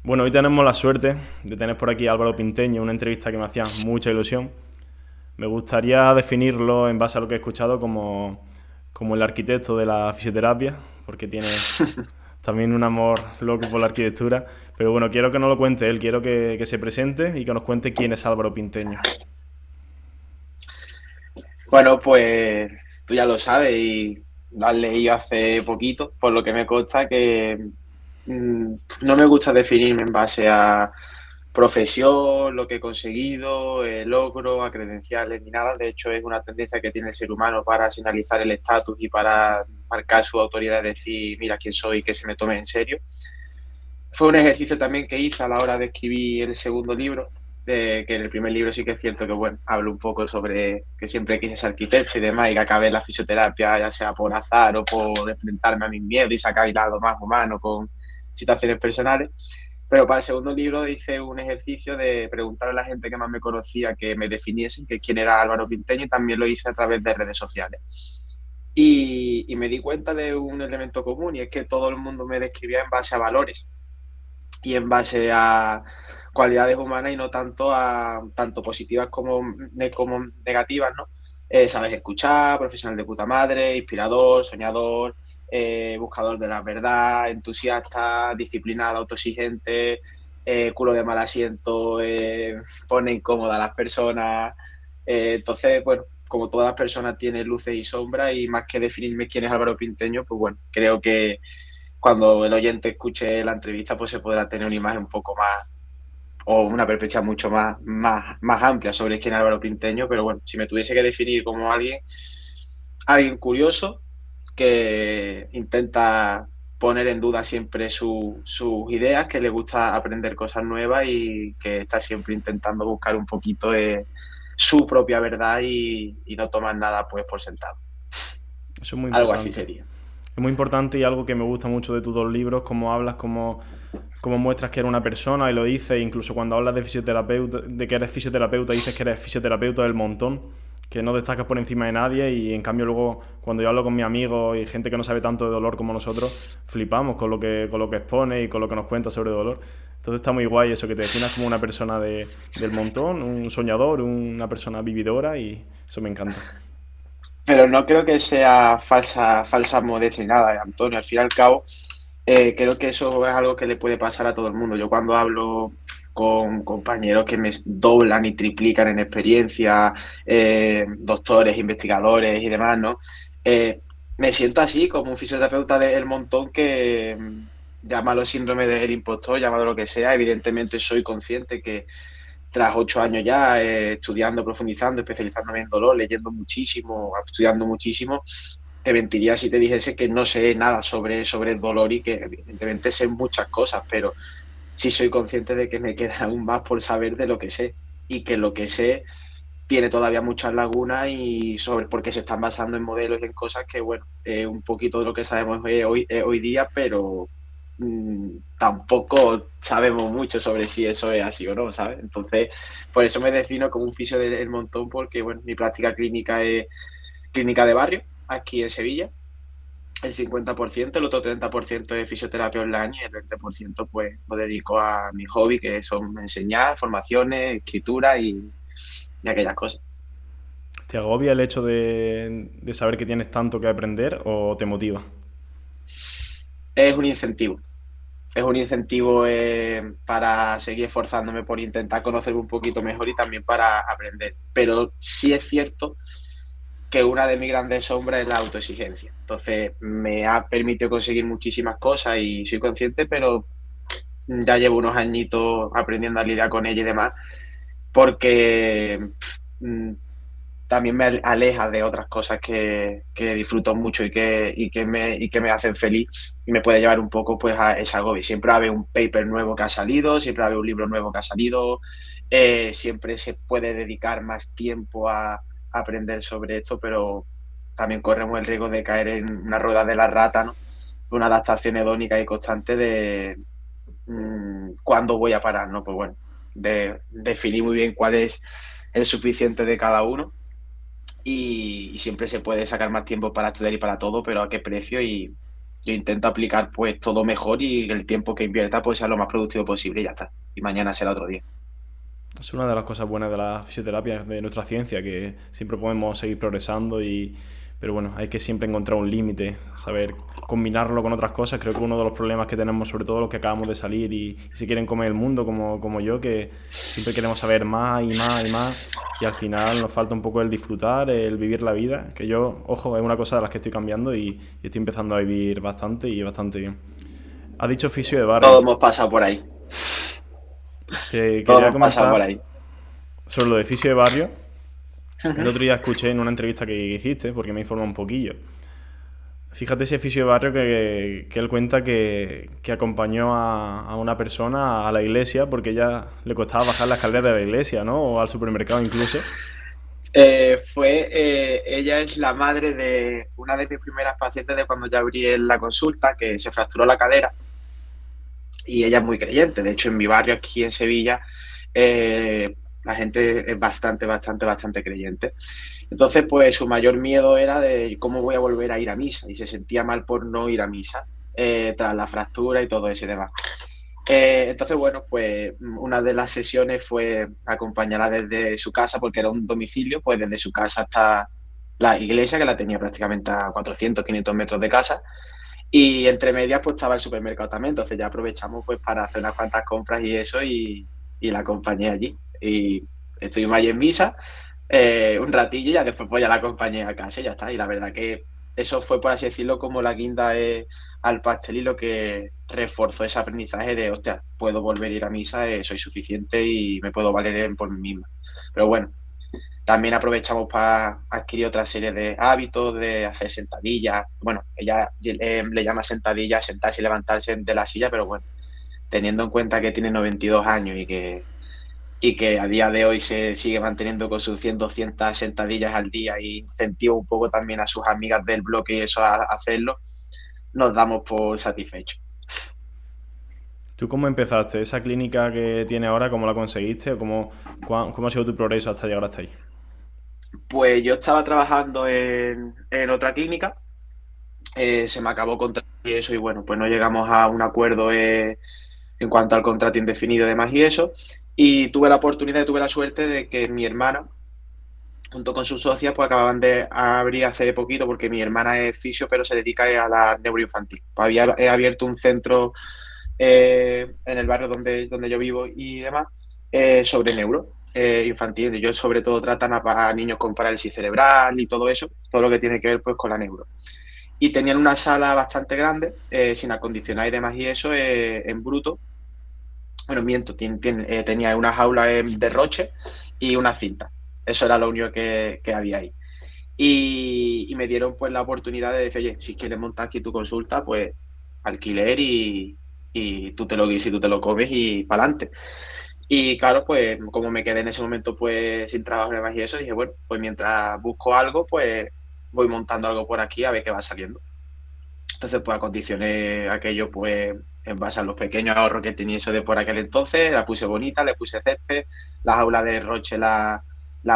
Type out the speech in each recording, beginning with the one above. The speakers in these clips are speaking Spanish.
Bueno, hoy tenemos la suerte de tener por aquí a Álvaro Pinteño, una entrevista que me hacía mucha ilusión. Me gustaría definirlo en base a lo que he escuchado como el arquitecto de la fisioterapia, porque tiene también un amor loco por la arquitectura. Pero bueno, quiero que no lo cuente él, quiero que se presente y que nos cuente quién es Álvaro Pinteño. Bueno, pues tú ya lo sabes y lo has leído hace poquito, por lo que me consta que no me gusta definirme en base a profesión, lo que he conseguido, logro, a credenciales ni nada. De hecho, es una tendencia que tiene el ser humano para señalizar el estatus y para marcar su autoridad y decir, mira quién soy, que se me tome en serio. Fue un ejercicio también que hice a la hora de escribir el segundo libro, que en el primer libro sí que es cierto que, bueno, hablo un poco sobre que siempre quise ser arquitecto y demás, y que acabé la fisioterapia, ya sea por azar o por enfrentarme a mis miedos y sacar el lado más humano con situaciones personales. Pero para el segundo libro hice un ejercicio de preguntar a la gente que más me conocía que me definiesen que quién era Álvaro Pinteño, y también lo hice a través de redes sociales. Y me di cuenta de un elemento común, y es que todo el mundo me describía en base a valores y en base a cualidades humanas y no tanto a tanto positivas como negativas, ¿no? Sabes escuchar, profesional de puta madre, inspirador, soñador, buscador de la verdad, entusiasta, disciplinado, autoexigente, culo de mal asiento, pone incómoda a las personas. Entonces, bueno, como todas las personas tienen luces y sombras, y más que definirme quién es Álvaro Pinteño, pues bueno, creo que cuando el oyente escuche la entrevista, pues se podrá tener una imagen un poco más o una perspectiva mucho más amplia sobre quién es Álvaro Pinteño. Pero bueno, si me tuviese que definir como alguien curioso que intenta poner en duda siempre sus ideas, que le gusta aprender cosas nuevas y que está siempre intentando buscar un poquito su propia verdad y no tomar nada pues por sentado. Eso es muy Algo así importante. sería. Es muy importante y algo que me gusta mucho de tus dos libros, cómo hablas, cómo muestras que eres una persona y lo dices, incluso cuando hablas de fisioterapeuta, de que eres fisioterapeuta, dices que eres fisioterapeuta del montón, que no destacas por encima de nadie y en cambio luego cuando yo hablo con mis amigos y gente que no sabe tanto de dolor como nosotros, flipamos con lo que expone y con lo que nos cuenta sobre dolor. Entonces está muy guay eso, que te definas como una persona del montón, un soñador, una persona vividora y eso me encanta. Pero no creo que sea falsa modestia ni nada, Antonio. Al fin y al cabo, creo que eso es algo que le puede pasar a todo el mundo. Yo cuando hablo con compañeros que me doblan y triplican en experiencia, doctores, investigadores y demás, ¿no? Eh, Me siento así, como un fisioterapeuta del montón que, llámalo síndrome del impostor, llámalo lo que sea. Evidentemente soy consciente que tras 8 años ya estudiando, profundizando, especializándome en dolor, leyendo muchísimo, estudiando muchísimo, te mentiría si te dijese que no sé nada sobre el dolor, y que evidentemente sé muchas cosas, pero sí soy consciente de que me queda aún más por saber de lo que sé, y que lo que sé tiene todavía muchas lagunas, y sobre porque se están basando en modelos y en cosas que, bueno, un poquito de lo que sabemos hoy día, pero tampoco sabemos mucho sobre si eso es así o no, ¿sabes? Entonces, por eso me defino como un fisio del montón, porque, bueno, mi práctica clínica es clínica de barrio, aquí en Sevilla, el 50%, el otro 30% es fisioterapia online, y el 20% pues lo dedico a mi hobby, que son enseñar, formaciones, escritura y aquellas cosas. ¿Te agobia el hecho de saber que tienes tanto que aprender o te motiva? Es un incentivo. Es un incentivo para seguir esforzándome por intentar conocerme un poquito mejor y también para aprender. Pero sí es cierto que una de mis grandes sombras es la autoexigencia. Entonces me ha permitido conseguir muchísimas cosas y soy consciente, pero ya llevo unos añitos aprendiendo a lidiar con ella y demás, porque también me aleja de otras cosas que disfruto mucho y que me hacen feliz, y me puede llevar un poco pues a esa agobio. Siempre va a haber un paper nuevo que ha salido, siempre va a haber un libro nuevo que ha salido, siempre se puede dedicar más tiempo a aprender sobre esto, pero también corremos el riesgo de caer en una rueda de la rata, ¿no? Una adaptación hedónica y constante de cuándo voy a parar, ¿no? Pues bueno, de definir muy bien cuál es el suficiente de cada uno, y siempre se puede sacar más tiempo para estudiar y para todo, pero a qué precio. yo intento aplicar pues todo mejor y el tiempo que invierta pues sea lo más productivo posible y ya está. Y mañana será otro día. Es una de las cosas buenas de la fisioterapia, de nuestra ciencia, que siempre podemos seguir progresando pero bueno, hay que siempre encontrar un límite, saber combinarlo con otras cosas. Creo que uno de los problemas que tenemos, sobre todo los que acabamos de salir y se quieren comer el mundo como yo, que siempre queremos saber más y más y más y al final nos falta un poco el disfrutar, el vivir la vida, que yo, ojo, es una cosa de las que estoy cambiando y estoy empezando a vivir bastante y bastante bien. Has dicho fisio de barrio. Todos hemos pasado por ahí, Te todos quería hemos pasado por comentar ahí. sobre lo de fisio de barrio. El otro día escuché en una entrevista que hiciste, porque me informa un poquillo. Fíjate ese fisio de barrio que él cuenta que acompañó a una persona a la iglesia porque ya le costaba bajar la escalera de la iglesia, ¿no? O al supermercado incluso. Ella es la madre de una de mis primeras pacientes de cuando ya abrí en la consulta, que se fracturó la cadera y ella es muy creyente. De hecho, en mi barrio aquí en Sevilla, la gente es bastante creyente. Entonces, pues su mayor miedo era de cómo voy a volver a ir a misa y se sentía mal por no ir a misa tras la fractura y todo eso y demás. Entonces, bueno, pues una de las sesiones fue acompañarla desde su casa, porque era un domicilio, pues desde su casa hasta la iglesia, que la tenía prácticamente a 400, 500 metros de casa. Y entre medias, pues estaba el supermercado también. Entonces ya aprovechamos pues para hacer unas cuantas compras y eso, y la acompañé allí. Y estuvimos allí en misa un ratillo y ya después pues ya la acompañé a casa y ya está. Y la verdad que eso fue, por así decirlo, como la guinda al pastel y lo que reforzó ese aprendizaje de, hostia, puedo volver a ir a misa, soy suficiente y me puedo valer por mí misma. Pero bueno, también aprovechamos para adquirir otra serie de hábitos, de hacer sentadillas. Bueno, ella le llama sentadillas, sentarse y levantarse de la silla, pero bueno, teniendo en cuenta que tiene 92 años y que a día de hoy se sigue manteniendo con sus 100, 200 sentadillas al día y incentiva un poco también a sus amigas del bloque y eso a hacerlo, nos damos por satisfechos. ¿Tú cómo empezaste? ¿Esa clínica que tiene ahora, cómo la conseguiste? ¿O cómo ha sido tu progreso hasta llegar hasta ahí? Pues yo estaba trabajando en otra clínica, se me acabó contrato y eso, y bueno, pues no llegamos a un acuerdo en cuanto al contrato indefinido y demás y eso, y tuve la oportunidad, tuve la suerte de que mi hermana, junto con sus socias, pues acababan de abrir hace poquito, porque mi hermana es fisio, pero se dedica a la neuroinfantil. Pues había abierto un centro en el barrio donde yo vivo y demás, sobre neuro infantil. Ellos sobre todo tratan a niños con parálisis cerebral y todo eso, todo lo que tiene que ver pues con la neuro. Y tenían una sala bastante grande, sin acondicionar y demás y eso, en bruto. Bueno, miento, tenía una jaula de roche y una cinta. Eso era lo único que había ahí. Y me dieron pues la oportunidad de decir, oye, si quieres montar aquí tu consulta, pues alquiler y tú te lo guises y tú te lo comes y para adelante. Y claro, pues como me quedé en ese momento pues sin trabajo y demás y eso, dije, bueno, pues mientras busco algo, pues voy montando algo por aquí a ver qué va saliendo. Entonces pues acondicioné aquello pues en base a los pequeños ahorros que tenía eso de por aquel entonces, la puse bonita, le puse césped, la jaula de roche la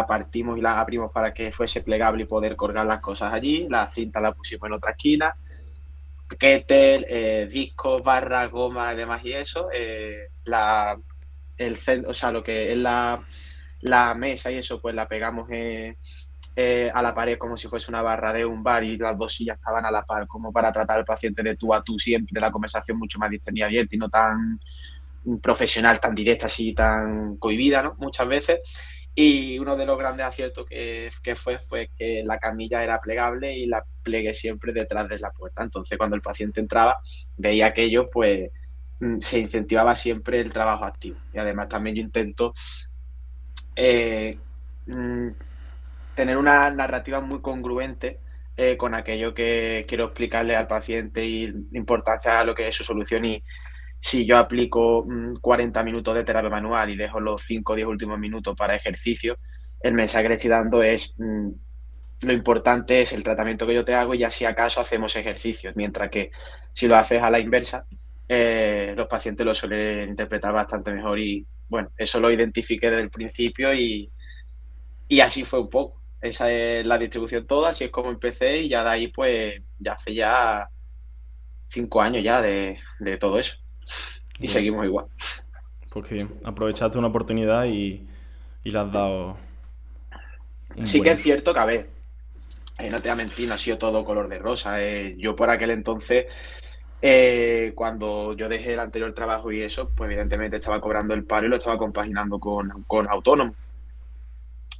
partimos y la abrimos para que fuese plegable y poder colgar las cosas allí, la cinta la pusimos en otra esquina, kettle, discos, barras, goma y demás y eso, o sea, lo que es la mesa y eso, pues la pegamos a la pared como si fuese una barra de un bar y las dos sillas estaban a la par, como para tratar al paciente de tú a tú siempre, la conversación mucho más distendida y abierta y no tan profesional, tan directa, así, tan cohibida, ¿no? Muchas veces. Y uno de los grandes aciertos que fue que la camilla era plegable y la plegué siempre detrás de la puerta. Entonces, cuando el paciente entraba, veía aquello, pues se incentivaba siempre el trabajo activo. Y además también yo intento eh, mm, tener una narrativa muy congruente con aquello que quiero explicarle al paciente y la importancia a lo que es su solución. Y si yo aplico 40 minutos de terapia manual y dejo los 5 o 10 últimos minutos para ejercicio, el mensaje que le estoy dando es lo importante es el tratamiento que yo te hago y ya si acaso hacemos ejercicios, mientras que si lo haces a la inversa, los pacientes lo suelen interpretar bastante mejor y bueno, eso lo identifiqué desde el principio y así fue un poco. Esa es la distribución toda, así es como empecé y ya de ahí pues ya hace ya 5 años ya de todo eso. Y Joder, seguimos igual. pues qué bien. Aprovechaste una oportunidad y le has dado un Sí que buen es uso. cierto que, a ver, no te voy a mentir, no ha sido todo color de rosa. Yo por aquel entonces, cuando yo dejé el anterior trabajo y eso, pues evidentemente estaba cobrando el paro y lo estaba compaginando con autónomo.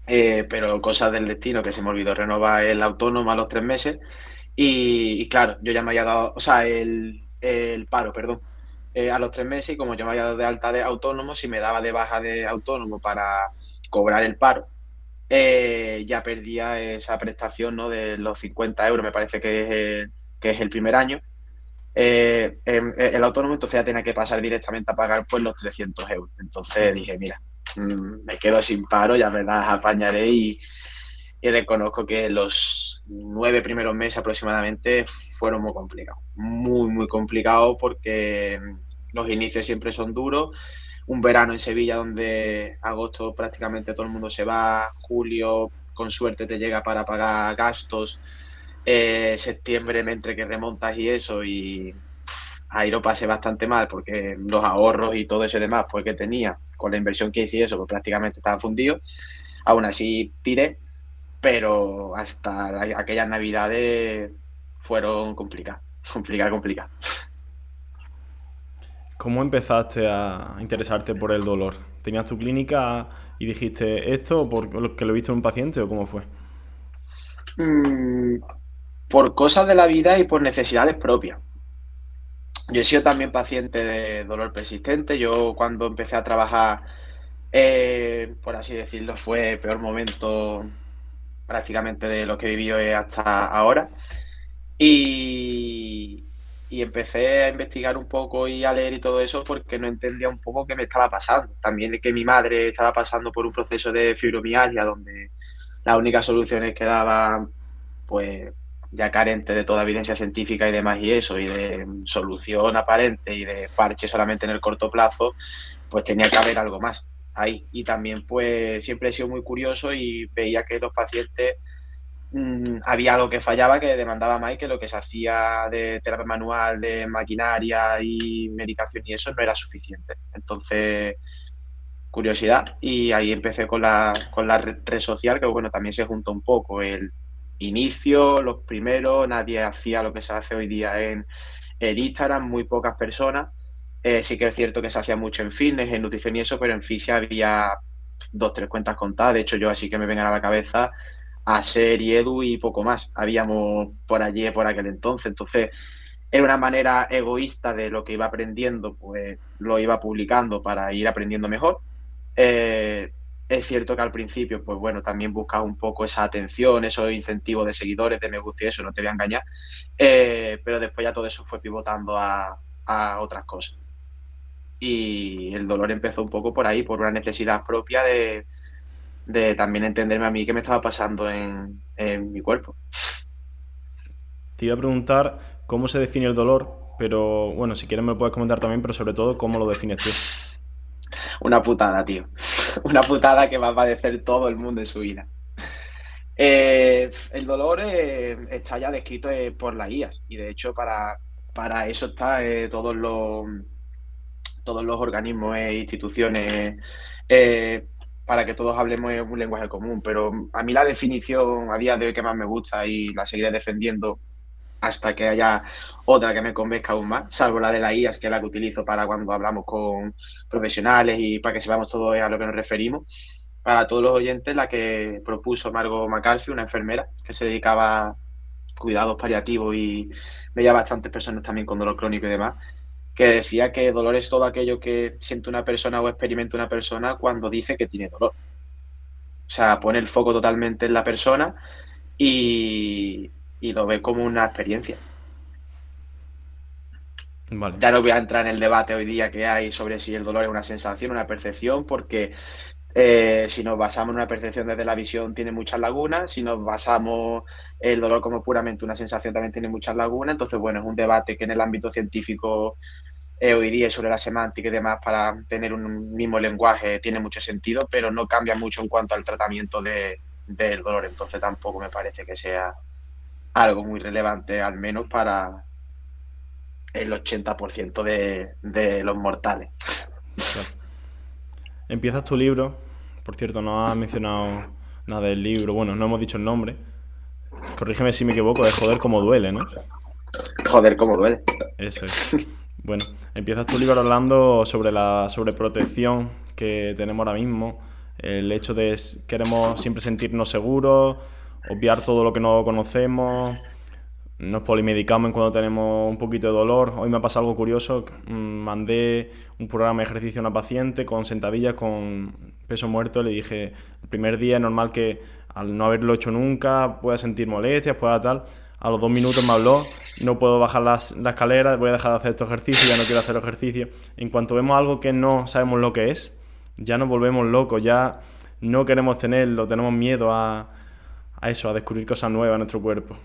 Pero cosas del destino que se me olvidó renovar el autónomo a los 3 meses. Y claro, yo ya me había dado, o sea, el paro, perdón, a los 3 meses. Y como yo me había dado de alta de autónomo, si me daba de baja de autónomo para cobrar el paro, ya perdía esa prestación, ¿no? De los 50 euros, me parece que es el primer año. El autónomo entonces ya tenía que pasar directamente a pagar pues los 300 euros. Entonces Joder. dije, mira, me quedo sin paro, ya me las apañaré y reconozco que los 9 primeros meses aproximadamente fueron muy complicados, muy, muy complicados porque los inicios siempre son duros. Un verano en Sevilla donde agosto prácticamente todo el mundo se va, julio con suerte te llega para pagar gastos, septiembre entre que remontas y eso, y ahí lo pasé bastante mal porque los ahorros y todo eso y demás pues que tenía con la inversión que hice y eso pues prácticamente estaban fundidos. Aún así tiré, pero hasta aquellas navidades fueron complicadas, complicadas, complicadas. ¿Cómo empezaste a interesarte por el dolor? ¿Tenías tu clínica y dijiste esto porque lo viste en un paciente o cómo fue? Mm, por cosas de la vida y por necesidades propias. Yo he sido también paciente de dolor persistente. Yo cuando empecé a trabajar, por así decirlo, fue el peor momento prácticamente de lo que he vivido hasta ahora. Y, y empecé a investigar un poco y a leer y todo eso porque no entendía un poco qué me estaba pasando. También que mi madre estaba pasando por un proceso de fibromialgia donde las únicas soluciones que daban, pues ya carente de toda evidencia científica y demás y eso, y de solución aparente y de parche solamente en el corto plazo, pues tenía que haber algo más ahí. Y también pues siempre he sido muy curioso y veía que los pacientes había algo que fallaba, que demandaba más y que lo que se hacía de terapia manual, de maquinaria y medicación y eso no era suficiente. Entonces, curiosidad, y ahí empecé con la red social, que bueno, también se junta un poco el inicio, los primeros, nadie hacía lo que se hace hoy día en Instagram, muy pocas personas. Sí que es cierto que se hacía mucho en fitness, en nutrición y eso, pero en física había dos, tres cuentas contadas. De hecho, yo así que me vengan a la cabeza a Ser y Edu y poco más. Habíamos por allí, por aquel entonces. Entonces, era una manera egoísta de lo que iba aprendiendo, pues lo iba publicando para ir aprendiendo mejor. Eh, es cierto que al principio, pues bueno, también buscaba un poco esa atención, esos incentivos de seguidores, de me gusta y eso, no te voy a engañar. Pero después ya todo eso fue pivotando a otras cosas. Y el dolor empezó un poco por ahí, por una necesidad propia de también entenderme a mí qué me estaba pasando en mi cuerpo. Te iba a preguntar cómo se define el dolor, pero bueno, si quieres me lo puedes comentar también, pero sobre todo cómo lo defines tú. Una putada, tío. Una putada que va a padecer todo el mundo en su vida. El dolor está ya descrito por las IAS y de hecho para eso está todos los organismos e instituciones, eh, para que todos hablemos en un lenguaje común. Pero a mí la definición a día de hoy que más me gusta y la seguiré defendiendo hasta que haya otra que me convenzca aún más, salvo la de la IAS, que es la que utilizo para cuando hablamos con profesionales y para que sepamos todo a lo que nos referimos. Para todos los oyentes, la que propuso Margot McCarthy, una enfermera que se dedicaba a cuidados paliativos y veía bastantes personas también con dolor crónico y demás, que decía que dolor es todo aquello que siente una persona o experimenta una persona cuando dice que tiene dolor. O sea, pone el foco totalmente en la persona y lo ve como una experiencia. Vale. Ya no voy a entrar en el debate hoy día que hay sobre si el dolor es una sensación, una percepción, porque si nos basamos en una percepción desde la visión tiene muchas lagunas, si nos basamos el dolor como puramente una sensación también tiene muchas lagunas. Entonces, bueno, es un debate que en el ámbito científico hoy día sobre la semántica y demás para tener un mismo lenguaje tiene mucho sentido, pero no cambia mucho en cuanto al tratamiento del dolor. Entonces tampoco me parece que sea algo muy relevante, al menos el 80% de los mortales. Claro. Empiezas tu libro, por cierto, no has mencionado nada del libro, bueno, no hemos dicho el nombre. Corrígeme si me equivoco, es Joder cómo duele, ¿no? Joder, cómo duele. Eso es. Bueno, empiezas tu libro hablando sobre la sobreprotección que tenemos ahora mismo, el hecho de queremos siempre sentirnos seguros, obviar todo lo que no conocemos, nos polimedicamos cuando tenemos un poquito de dolor. Hoy me ha pasado algo curioso, mandé un programa de ejercicio a una paciente con sentadillas con peso muerto, le dije, el primer día es normal que al no haberlo hecho nunca pueda sentir molestias, pueda tal. A los 2 minutos me habló, no puedo bajar la escalera, voy a dejar de hacer estos ejercicios, ya no quiero hacer ejercicio. En cuanto vemos algo que no sabemos lo que es, ya nos volvemos locos, ya no queremos tenerlo, tenemos miedo a eso, a descubrir cosas nuevas en nuestro cuerpo.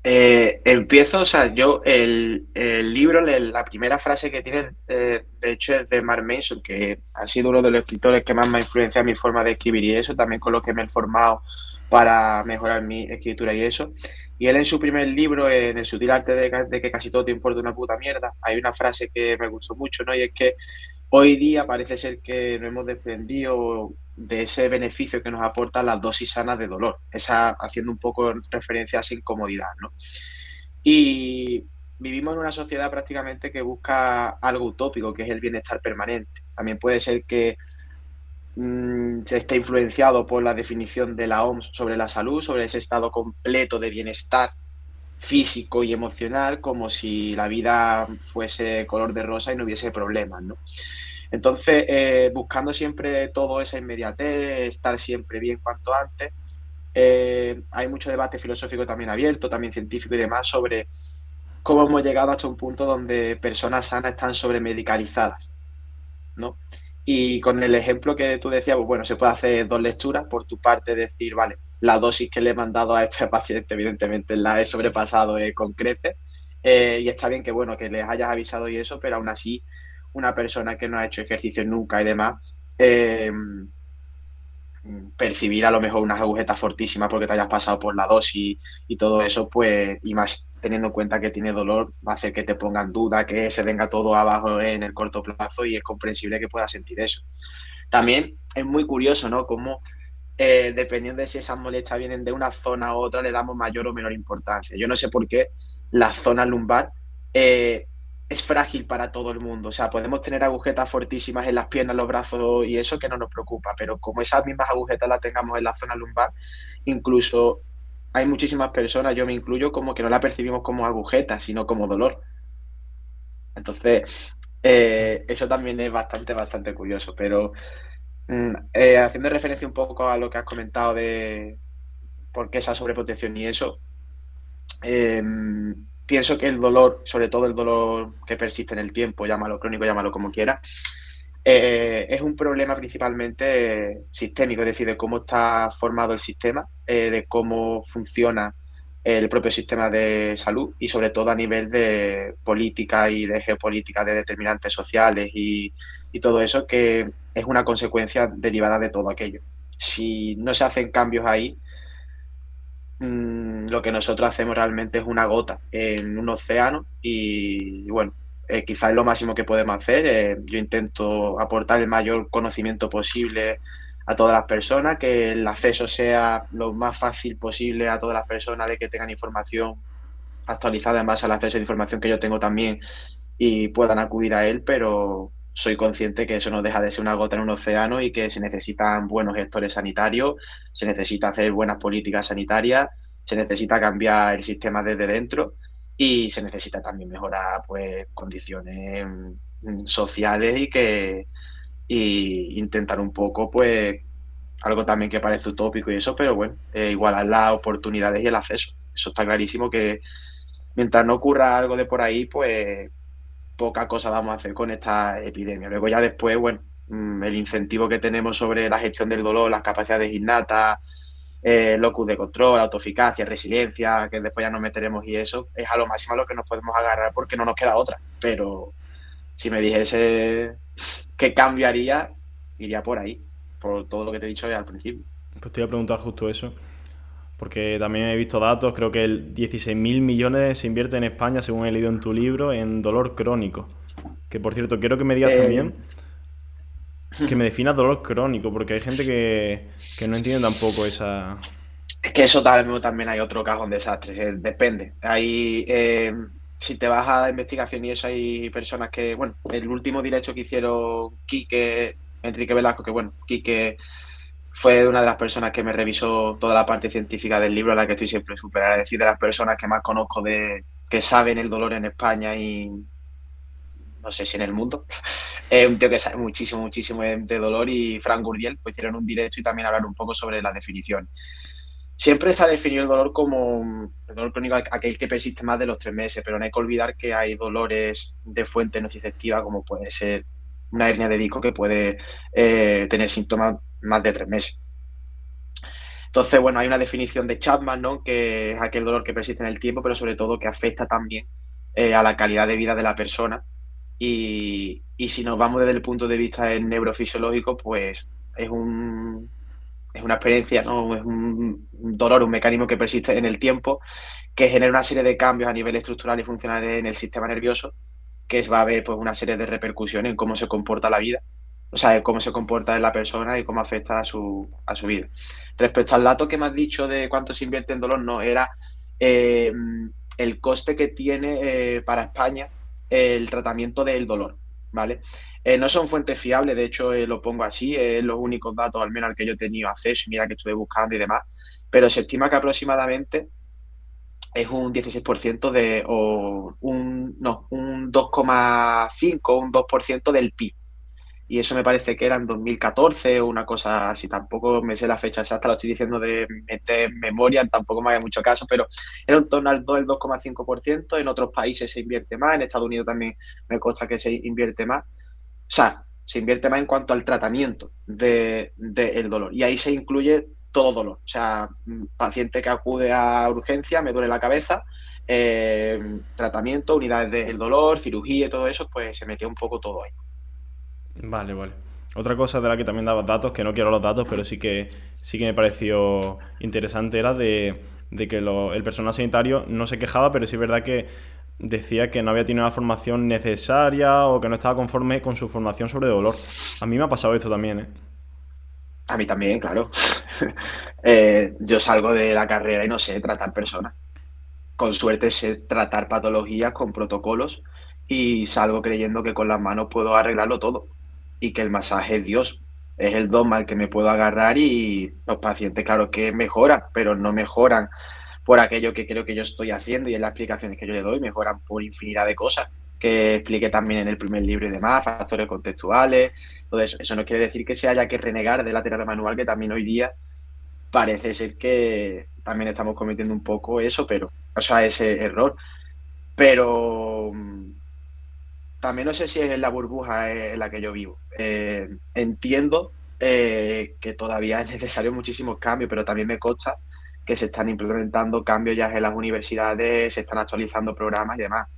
Empiezo, o sea, yo el libro, la primera frase que tiene, de hecho, es de Mark Manson, que ha sido uno de los escritores que más me ha influenciado mi forma de escribir y eso, también con lo que me he formado para mejorar mi escritura y eso. Y él en su primer libro, en El sutil arte de que casi todo te importa una puta mierda, hay una frase que me gustó mucho, ¿no? Y es que hoy día parece ser que nos hemos desprendido de ese beneficio que nos aportan las dosis sanas de dolor, esa haciendo un poco referencia a esa incomodidad, ¿no? Y vivimos en una sociedad prácticamente que busca algo utópico, que es el bienestar permanente. También puede ser que se esté influenciado por la definición de la OMS sobre la salud, sobre ese estado completo de bienestar físico y emocional, como si la vida fuese color de rosa y no hubiese problemas, ¿no? Entonces, buscando siempre todo esa inmediatez, estar siempre bien cuanto antes, hay mucho debate filosófico también abierto, también científico y demás, sobre cómo hemos llegado hasta un punto donde personas sanas están sobremedicalizadas, ¿no? Y con el ejemplo que tú decías, pues bueno, se puede hacer dos lecturas. Por tu parte, decir, vale, la dosis que le he mandado a este paciente, evidentemente la he sobrepasado con creces. Y está bien que, bueno, que les hayas avisado y eso, pero aún así, una persona que no ha hecho ejercicio nunca y demás, percibir a lo mejor unas agujetas fortísimas porque te hayas pasado por la dosis y todo eso, pues, y más teniendo en cuenta que tiene dolor, va a hacer que te pongan duda, que se venga todo abajo en el corto plazo y es comprensible que puedas sentir eso. También es muy curioso, ¿no? Cómo dependiendo de si esas molestias vienen de una zona u otra, le damos mayor o menor importancia. Yo no sé por qué la zona lumbar eh, es frágil para todo el mundo. O sea, podemos tener agujetas fortísimas en las piernas, los brazos y eso que no nos preocupa, pero como esas mismas agujetas las tengamos en la zona lumbar, incluso hay muchísimas personas, yo me incluyo, como que no la percibimos como agujetas, sino como dolor. Entonces, eso también es bastante, bastante curioso, pero haciendo referencia un poco a lo que has comentado de por qué esa sobreprotección y eso, eh, pienso que el dolor, sobre todo el dolor que persiste en el tiempo, llámalo crónico, llámalo como quieras, es un problema principalmente sistémico, es decir, de cómo está formado el sistema, de cómo funciona el propio sistema de salud y sobre todo a nivel de política y de geopolítica, de determinantes sociales y todo eso, que es una consecuencia derivada de todo aquello. Si no se hacen cambios ahí, lo que nosotros hacemos realmente es una gota en un océano y bueno, quizás es lo máximo que podemos hacer. Yo intento aportar el mayor conocimiento posible a todas las personas, que el acceso sea lo más fácil posible a todas las personas, de que tengan información actualizada en base al acceso de información que yo tengo también y puedan acudir a él, pero soy consciente que eso no deja de ser una gota en un océano y que se necesitan buenos gestores sanitarios, se necesita hacer buenas políticas sanitarias, se necesita cambiar el sistema desde dentro y se necesita también mejorar pues condiciones sociales y intentar un poco pues algo también que parece utópico y eso, pero bueno, igualar las oportunidades y el acceso. Eso está clarísimo que mientras no ocurra algo de por ahí, pues poca cosa vamos a hacer con esta epidemia. Luego ya después, bueno, el incentivo que tenemos sobre la gestión del dolor, las capacidades innatas, locus de control, autoeficacia, resiliencia, que después ya nos meteremos y eso, es a lo máximo a lo que nos podemos agarrar porque no nos queda otra. Pero si me dijese qué cambiaría, iría por ahí, por todo lo que te he dicho ya al principio. Pues te iba a preguntar justo eso, Porque también he visto datos, creo que el 16.000 millones se invierte en España, según he leído en tu libro, en dolor crónico. Que por cierto, quiero que me digas Eh, también, que me definas dolor crónico, porque hay gente que no entiende tampoco esa... es que eso también hay otro cajón de desastres, depende. Si te vas a la investigación y eso, hay personas que, bueno, el último directo que hicieron Enrique Velasco, que bueno, Quique fue una de las personas que me revisó toda la parte científica del libro, a la que estoy siempre súper agradecido, de las personas que más conozco que saben el dolor en España y no sé si en el mundo. Es un tío que sabe muchísimo, muchísimo de dolor, y Frank Gurdiel pues hicieron un directo y también hablaron un poco sobre la definición. Siempre se ha definido el dolor como el dolor crónico, aquel que persiste más de los 3 meses, pero no hay que olvidar que hay dolores de fuente nociceptiva, como puede ser una hernia de disco, que puede tener síntomas más de 3 meses. Entonces, bueno, hay una definición de Chapman, ¿no? Que es aquel dolor que persiste en el tiempo, pero sobre todo que afecta también a la calidad de vida de la persona. Y si nos vamos desde el punto de vista neurofisiológico, pues es es una experiencia, ¿no? Es un dolor, un mecanismo que persiste en el tiempo, que genera una serie de cambios a nivel estructural y funcional en el sistema nervioso, que va a haber pues una serie de repercusiones en cómo se comporta la vida, o sea, en cómo se comporta en la persona y cómo afecta a su vida. Respecto al dato que me has dicho de cuánto se invierte en dolor, no, era eh, el coste que tiene para España el tratamiento del dolor, ¿vale? No son fuentes fiables, de hecho lo pongo así, es los únicos datos al menos al que yo he tenido acceso, y mira que estuve buscando y demás, pero se estima que aproximadamente es un 16% o un 2,5 o un 2% del PIB. Y eso me parece que era en 2014 o una cosa así. Tampoco me sé la fecha exacta, lo estoy diciendo de memoria, tampoco me haga mucho caso, pero era en torno al 2, el 2,5%. En otros países se invierte más, en Estados Unidos también me consta que se invierte más. O sea, se invierte más en cuanto al tratamiento del dolor. Y ahí se incluye todo dolor. O sea, paciente que acude a urgencia, me duele la cabeza, tratamiento, unidades del dolor, cirugía y todo eso, pues se metió un poco todo ahí. Vale, vale. Otra cosa de la que también dabas datos, que no quiero los datos, pero sí que me pareció interesante, era de que el personal sanitario no se quejaba, pero sí es verdad que decía que no había tenido la formación necesaria o que no estaba conforme con su formación sobre dolor. A mí me ha pasado esto también, ¿eh? A mí también, claro. Yo salgo de la carrera y no sé tratar personas. Con suerte sé tratar patologías con protocolos, y salgo creyendo que con las manos puedo arreglarlo todo y que el masaje es Dios. Es el dogma al que me puedo agarrar, y los pacientes, claro que mejoran, pero no mejoran por aquello que creo que yo estoy haciendo y en las explicaciones que yo le doy, mejoran por infinidad de cosas que expliqué también en el primer libro y demás, factores contextuales, todo eso. Eso no quiere decir que se haya que renegar de la terapia manual, que también hoy día parece ser que también estamos cometiendo un poco eso, pero, o sea, ese error. Pero también no sé si es la burbuja en la que yo vivo. Entiendo que todavía es necesario muchísimos cambios, pero también me consta que se están implementando cambios ya en las universidades, se están actualizando programas y demás.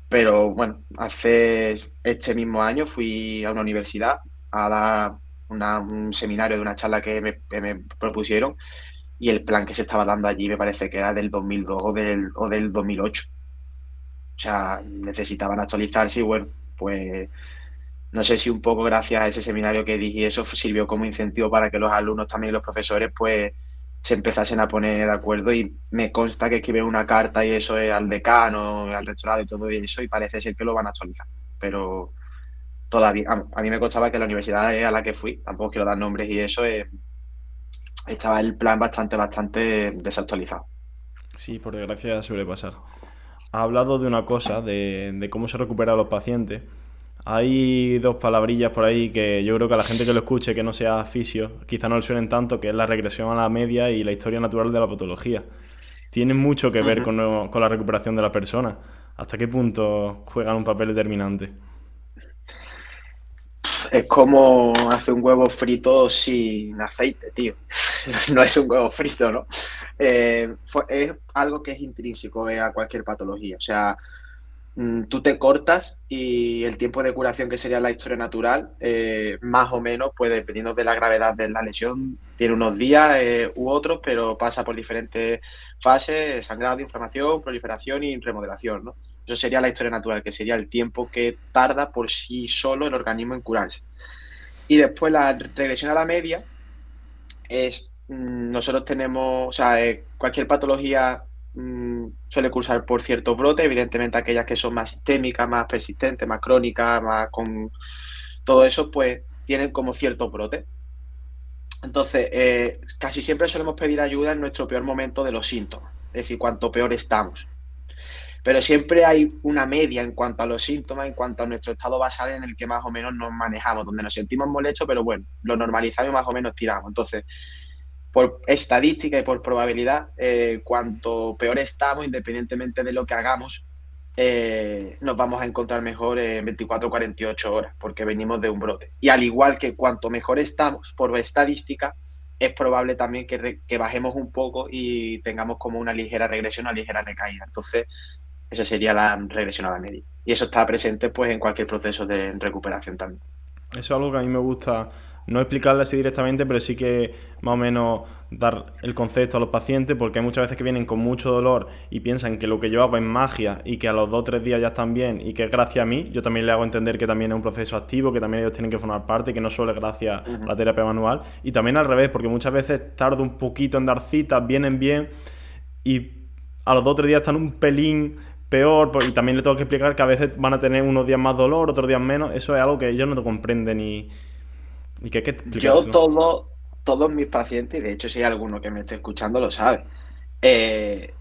Pero bueno, hace este mismo año fui a una universidad a dar un seminario de una charla que me propusieron, y el plan que se estaba dando allí me parece que era del 2002 o del 2008. O sea, necesitaban actualizarse, y bueno, pues no sé si un poco gracias a ese seminario que dije, eso sirvió como incentivo para que los alumnos también y los profesores pues se empezasen a poner de acuerdo, y me consta que escriben una carta y eso es al decano, al rectorado y todo eso, y parece ser que lo van a actualizar. Pero todavía, a mí me constaba que la universidad a la que fui, tampoco quiero dar nombres y eso, estaba el plan bastante desactualizado. Sí, por desgracia suele pasar. Ha hablado de una cosa, de cómo se recupera a los pacientes. Hay dos palabrillas por ahí que yo creo que a la gente que lo escuche, que no sea fisio, quizá no le suenen tanto, que es la regresión a la media y la historia natural de la patología. Tienen mucho que ver Ujú. con la recuperación de la persona. ¿Hasta qué punto juegan un papel determinante? Es como hacer un huevo frito sin aceite, tío. No es un huevo frito, ¿no? Es algo que es intrínseco a cualquier patología. O sea, tú te cortas y el tiempo de curación, que sería la historia natural, más o menos, pues dependiendo de la gravedad de la lesión, tiene unos días u otros, pero pasa por diferentes fases: sangrado, inflamación, proliferación y remodelación, ¿no? Eso sería la historia natural, que sería el tiempo que tarda por sí solo el organismo en curarse. Y después la regresión a la media es, nosotros tenemos, o sea, cualquier patología suele cursar por ciertos brotes, evidentemente aquellas que son más sistémicas, más persistentes, más crónicas, más con todo eso, pues tienen como ciertos brotes. Entonces, casi siempre solemos pedir ayuda en nuestro peor momento de los síntomas, es decir, cuanto peor estamos. Pero siempre hay una media en cuanto a los síntomas, en cuanto a nuestro estado basal en el que más o menos nos manejamos, donde nos sentimos molestos, pero bueno, lo normalizamos y más o menos tiramos. Entonces, por estadística y por probabilidad, cuanto peor estamos, independientemente de lo que hagamos, nos vamos a encontrar mejor en 24 o 48 horas, porque venimos de un brote. Y al igual que cuanto mejor estamos, por estadística, es probable también que bajemos un poco y tengamos como una ligera regresión, una ligera recaída. Entonces, esa sería la regresión a la media. Y eso está presente pues en cualquier proceso de recuperación también. Eso es algo que a mí me gusta no explicarle así directamente, pero sí que más o menos dar el concepto a los pacientes, porque hay muchas veces que vienen con mucho dolor y piensan que lo que yo hago es magia y que a los 2 o 3 días ya están bien y que es gracias a mí. Yo también le hago entender que también es un proceso activo, que también ellos tienen que formar parte, que no solo es gracias a la terapia manual. Y también al revés, porque muchas veces tardo un poquito en dar citas, vienen bien y a los 2 o 3 días están un pelín peor, y también le tengo que explicar que a veces van a tener unos días más dolor, otros días menos. Eso es algo que ellos no te comprenden y que hay que Yo explicárselo. todos mis pacientes, y de hecho si hay alguno que me esté escuchando lo sabe,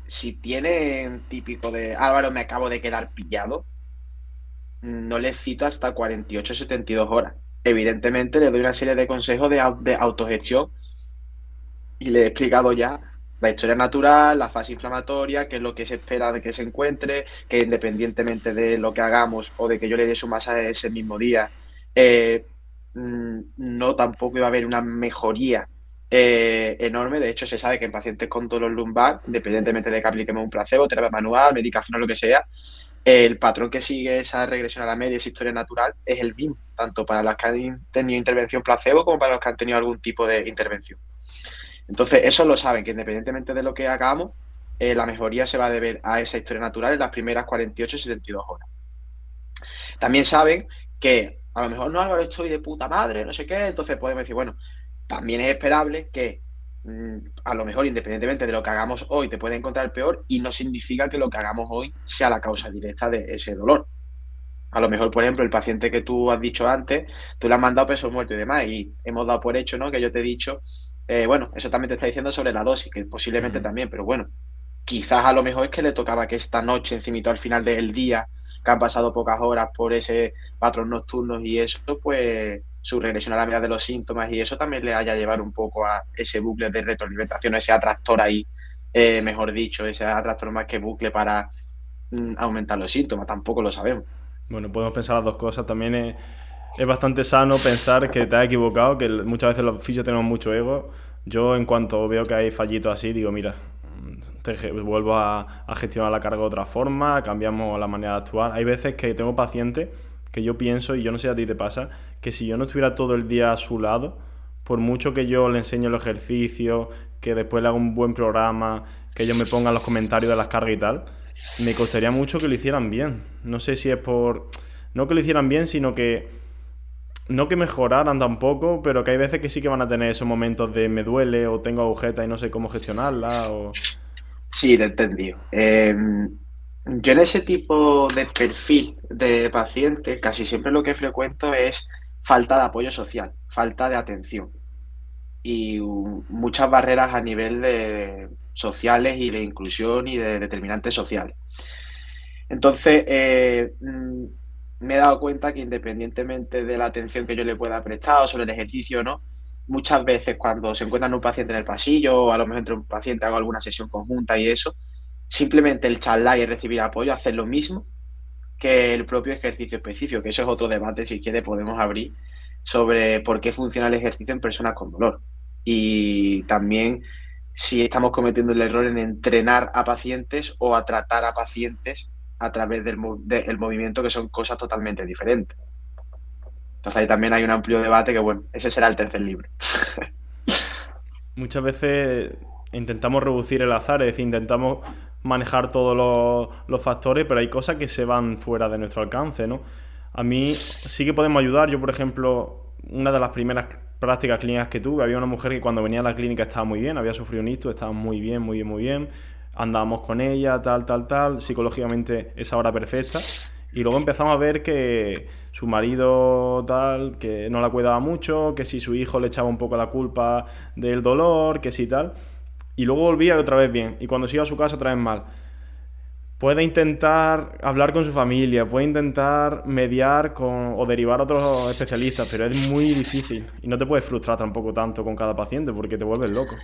si tienen típico de Álvaro, me acabo de quedar pillado, no les cito hasta 48 o 72 horas. Evidentemente le doy una serie de consejos de autogestión y le he explicado ya la historia natural, la fase inflamatoria, qué es lo que se espera de que se encuentre, que independientemente de lo que hagamos o de que yo le dé su masaje ese mismo día, no tampoco iba a haber una mejoría enorme. De hecho, se sabe que en pacientes con dolor lumbar, independientemente de que apliquemos un placebo, terapia manual, medicación o lo que sea, el patrón que sigue esa regresión a la media, esa historia natural, es el mismo, tanto para las que han tenido intervención placebo como para los que han tenido algún tipo de intervención. Entonces, eso lo saben, que independientemente de lo que hagamos, la mejoría se va a deber a esa historia natural en las primeras 48 o 72 horas. También saben que a lo mejor no, Álvaro, estoy de puta madre, no sé qué, entonces podemos decir, bueno, también es esperable que a lo mejor independientemente de lo que hagamos hoy te puede encontrar peor y no significa que lo que hagamos hoy sea la causa directa de ese dolor. A lo mejor, por ejemplo, el paciente que tú has dicho antes, tú le has mandado peso muerto y demás, y hemos dado por hecho, ¿no? Que yo te he dicho, bueno, eso también te está diciendo sobre la dosis, que posiblemente Ujú. también, pero bueno, quizás a lo mejor es que le tocaba que esta noche, encimito al final del día, que han pasado pocas horas por ese patrón nocturnos y eso, pues su regresión a la medida de los síntomas y eso también le haya llevar un poco a ese bucle de retroalimentación, ese atractor ahí, mejor dicho, ese atractor más que bucle para aumentar los síntomas, tampoco lo sabemos. Bueno, podemos pensar las dos cosas. También es bastante sano pensar que te has equivocado, que muchas veces los fisios tenemos mucho ego. Yo, en cuanto veo que hay fallitos así, digo, mira, vuelvo a gestionar la carga de otra forma, cambiamos la manera de actuar. Hay veces que tengo pacientes que yo pienso, y yo no sé si a ti te pasa, que si yo no estuviera todo el día a su lado, por mucho que yo le enseñe los ejercicios, que después le haga un buen programa, que ellos me pongan los comentarios de las cargas y tal, me costaría mucho que lo hicieran bien. No sé si es por... No que lo hicieran bien, sino que... No que mejoraran tampoco, pero que hay veces que sí que van a tener esos momentos de me duele o tengo agujetas y no sé cómo gestionarla o... Sí, te he entendido. Yo en ese tipo de perfil de paciente casi siempre lo que frecuento es falta de apoyo social, falta de atención y muchas barreras a nivel de sociales y de inclusión y de determinantes sociales. Entonces, me he dado cuenta que independientemente de la atención que yo le pueda prestar o sobre el ejercicio o no, muchas veces cuando se encuentran un paciente en el pasillo o a lo mejor entre un paciente hago alguna sesión conjunta y eso, simplemente el charlar y recibir apoyo, hacer lo mismo que el propio ejercicio específico, que eso es otro debate, si quiere podemos abrir, sobre por qué funciona el ejercicio en personas con dolor. Y también si estamos cometiendo el error en entrenar a pacientes o a tratar a pacientes a través del movimiento, que son cosas totalmente diferentes. Entonces ahí también hay un amplio debate que, bueno, ese será el tercer libro. Muchas veces intentamos reducir el azar, es decir, intentamos manejar todos los factores, pero hay cosas que se van fuera de nuestro alcance, ¿no? A mí sí que podemos ayudar. Yo, por ejemplo, una de las primeras prácticas clínicas que tuve, había una mujer que cuando venía a la clínica estaba muy bien, había sufrido un ictus, estaba muy bien, muy bien, muy bien. Andábamos con ella, tal, tal, tal. Psicológicamente esa hora perfecta. Y luego empezamos a ver que su marido tal, que no la cuidaba mucho, que si su hijo le echaba un poco la culpa del dolor, que si tal. Y luego volvía y otra vez bien. Y cuando se iba a su casa otra vez mal. Puede intentar hablar con su familia, puede intentar mediar o derivar a otros especialistas, pero es muy difícil. Y no te puedes frustrar tampoco tanto con cada paciente porque te vuelves loco.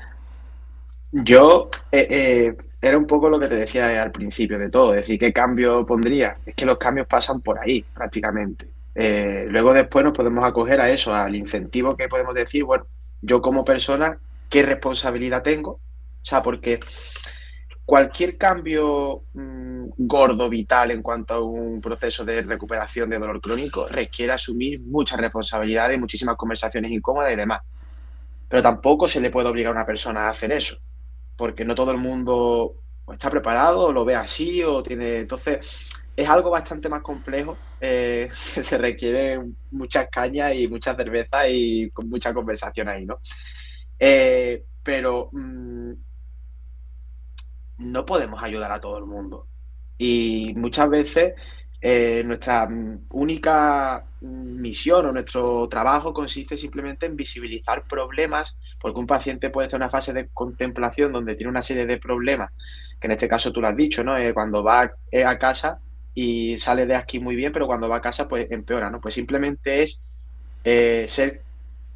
Yo era un poco lo que te decía al principio de todo, es decir, ¿qué cambio pondría? Es que los cambios pasan por ahí, prácticamente. Luego después nos podemos acoger a eso, al incentivo que podemos decir, bueno, yo como persona, ¿qué responsabilidad tengo? O sea, porque cualquier cambio gordo, vital en cuanto a un proceso de recuperación de dolor crónico requiere asumir muchas responsabilidades, muchísimas conversaciones incómodas y demás. Pero tampoco se le puede obligar a una persona a hacer eso, porque no todo el mundo está preparado, o lo ve así, o tiene. Entonces, es algo bastante más complejo, que se requiere muchas cañas y mucha cerveza y con mucha conversación ahí, ¿no? Pero no podemos ayudar a todo el mundo. Y muchas veces nuestra única misión o nuestro trabajo consiste simplemente en visibilizar problemas, porque un paciente puede estar en una fase de contemplación donde tiene una serie de problemas, que en este caso tú lo has dicho, ¿no? Cuando va a casa y sale de aquí muy bien, pero cuando va a casa pues empeora, ¿no? Pues simplemente es ser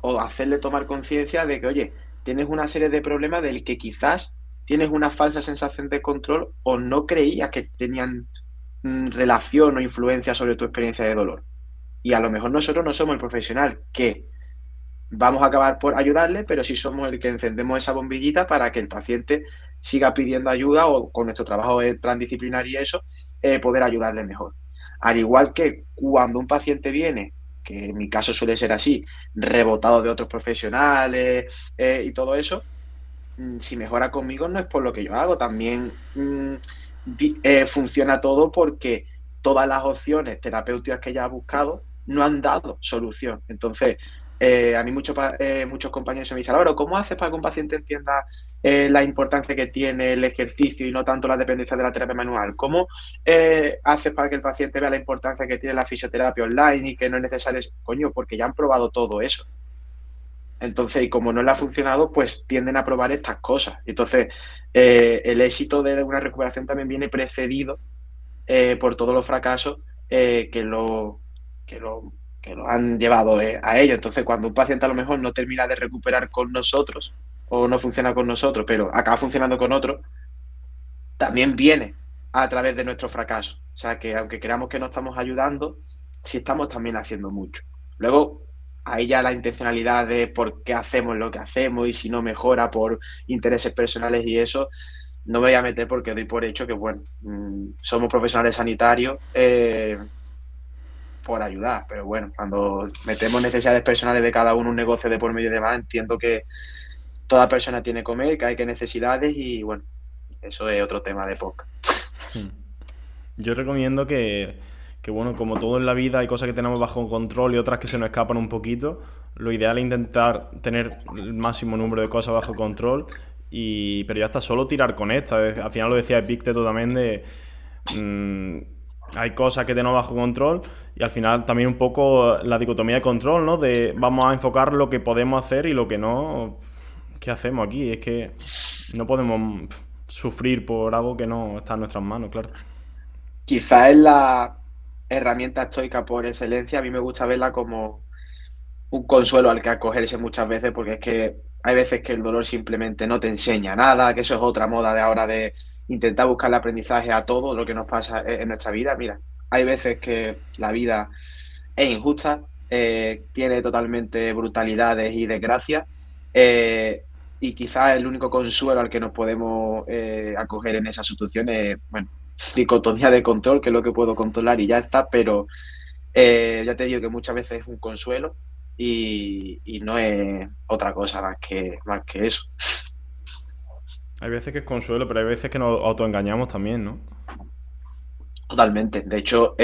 o hacerle tomar conciencia de que, oye, tienes una serie de problemas del que quizás tienes una falsa sensación de control o no creías que tenían relación o influencia sobre tu experiencia de dolor. Y a lo mejor nosotros no somos el profesional que vamos a acabar por ayudarle, pero sí somos el que encendemos esa bombillita para que el paciente siga pidiendo ayuda o con nuestro trabajo transdisciplinar y eso, poder ayudarle mejor. Al igual que cuando un paciente viene, que en mi caso suele ser así, rebotado de otros profesionales y todo eso, si mejora conmigo no es por lo que yo hago, también funciona todo porque todas las opciones terapéuticas que ella ha buscado no han dado solución. Entonces, a mí muchos compañeros me dicen, Álvaro, ¿cómo haces para que un paciente entienda la importancia que tiene el ejercicio y no tanto la dependencia de la terapia manual? ¿Cómo haces para que el paciente vea la importancia que tiene la fisioterapia online y que no es necesario? Coño, porque ya han probado todo eso. Entonces, y como no le ha funcionado, pues tienden a probar estas cosas. Entonces, el éxito de una recuperación también viene precedido por todos los fracasos que que lo, que lo han llevado a ello. Entonces, cuando un paciente a lo mejor no termina de recuperar con nosotros o no funciona con nosotros, pero acaba funcionando con otro, también viene a través de nuestro fracaso. O sea, que aunque creamos que no estamos ayudando, sí estamos también haciendo mucho. Luego, ahí ya la intencionalidad de por qué hacemos lo que hacemos y si no mejora por intereses personales y eso, no me voy a meter porque doy por hecho que, bueno, somos profesionales sanitarios por ayudar, pero bueno, cuando metemos necesidades personales de cada uno, un negocio de por medio y demás, entiendo que toda persona tiene que comer, que hay que necesidades y, bueno, eso es otro tema de podcast. Yo recomiendo que, bueno, como todo en la vida hay cosas que tenemos bajo control y otras que se nos escapan un poquito. Lo ideal es intentar tener el máximo número de cosas bajo control. Pero ya está, solo tirar con esta. Al final lo decía Epicteto también de... hay cosas que tenemos bajo control y al final también un poco la dicotomía de control, ¿no? De vamos a enfocar lo que podemos hacer y lo que no. ¿Qué hacemos aquí? Es que no podemos sufrir por algo que no está en nuestras manos, claro. Quizás es la herramienta estoica por excelencia. A mí me gusta verla como un consuelo al que acogerse muchas veces, porque es que hay veces que el dolor simplemente no te enseña nada, que eso es otra moda de ahora de intentar buscar el aprendizaje a todo lo que nos pasa en nuestra vida. Mira, hay veces que la vida es injusta, tiene totalmente brutalidades y desgracias, y quizás el único consuelo al que nos podemos acoger en esa situación es, bueno, dicotomía de control, que es lo que puedo controlar y ya está, pero ya te digo que muchas veces es un consuelo y no es otra cosa más que eso. Hay veces que es consuelo, pero hay veces que nos autoengañamos también, ¿no? Totalmente. De hecho,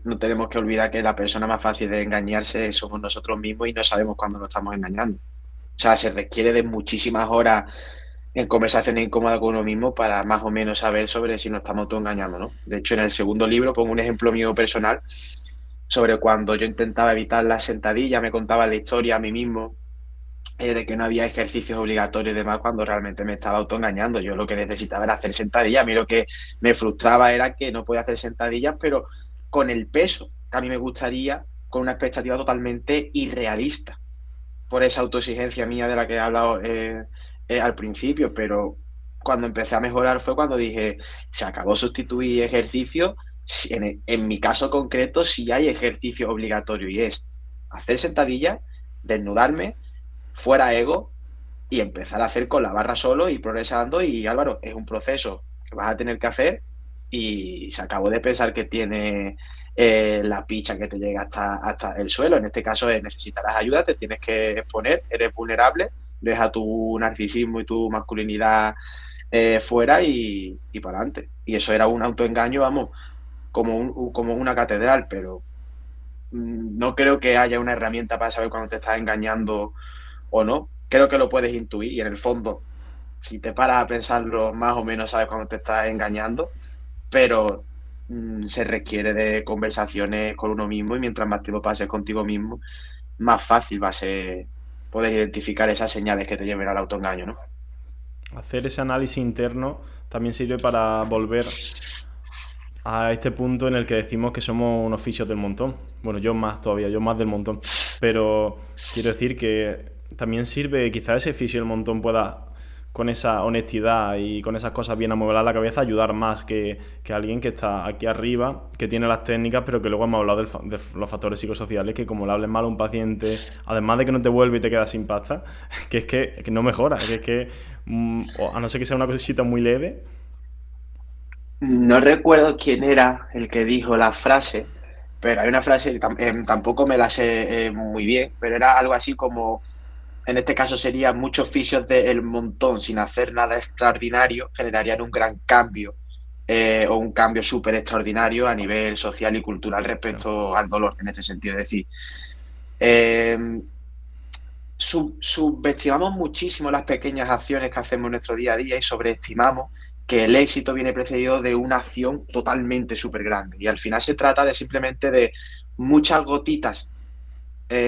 no tenemos que olvidar que la persona más fácil de engañarse somos nosotros mismos y no sabemos cuándo nos estamos engañando. O sea, se requiere de muchísimas horas en conversaciones incómodas con uno mismo para más o menos saber sobre si nos estamos autoengañando, ¿no? De hecho, en el segundo libro pongo un ejemplo mío personal sobre cuando yo intentaba evitar la sentadilla, me contaba la historia a mí mismo de que no había ejercicios obligatorios y demás cuando realmente me estaba autoengañando. Yo lo que necesitaba era hacer sentadillas. A mí lo que me frustraba era que no podía hacer sentadillas, pero con el peso que a mí me gustaría, con una expectativa totalmente irrealista, por esa autoexigencia mía de la que he hablado al principio, pero cuando empecé a mejorar fue cuando dije, se acabó sustituir ejercicio, en mi caso concreto sí hay ejercicio obligatorio y es hacer sentadillas, desnudarme, fuera ego y empezar a hacer con la barra solo y progresando y Álvaro, es un proceso que vas a tener que hacer y se acabó de pensar que tiene la picha que te llega hasta el suelo. En este caso necesitarás ayuda, te tienes que exponer, eres vulnerable, deja tu narcisismo y tu masculinidad fuera y para adelante. Y eso era un autoengaño, vamos, como una catedral, pero no creo que haya una herramienta para saber cuando te estás engañando o no. Creo que lo puedes intuir y en el fondo, si te paras a pensarlo, más o menos sabes cuando te estás engañando, pero se requiere de conversaciones con uno mismo y mientras más tiempo pases contigo mismo, más fácil va a ser poder identificar esas señales que te lleven al autoengaño, ¿no? Hacer ese análisis interno también sirve para volver a este punto en el que decimos que somos unos fisios del montón. Bueno, yo más todavía, yo más del montón. Pero quiero decir que también sirve, quizás ese fisio del montón pueda, con esa honestidad y con esas cosas bien amuebladas la cabeza, ayudar más que alguien que está aquí arriba, que tiene las técnicas, pero que luego hemos hablado de los factores psicosociales, que como le hables mal a un paciente, además de que no te vuelve y te quedas sin pasta, que es que no mejora, que es que, a no ser que sea una cosita muy leve. No recuerdo quién era el que dijo la frase, pero hay una frase, tampoco me la sé muy bien, pero era algo así como, en este caso sería muchos fisios del montón sin hacer nada extraordinario generarían un gran cambio o un cambio súper extraordinario a nivel social y cultural Claro. respecto al dolor, en este sentido. Es decir, eh, subestimamos muchísimo las pequeñas acciones que hacemos en nuestro día a día y sobreestimamos que el éxito viene precedido de una acción totalmente súper grande. Y al final se trata de simplemente de muchas gotitas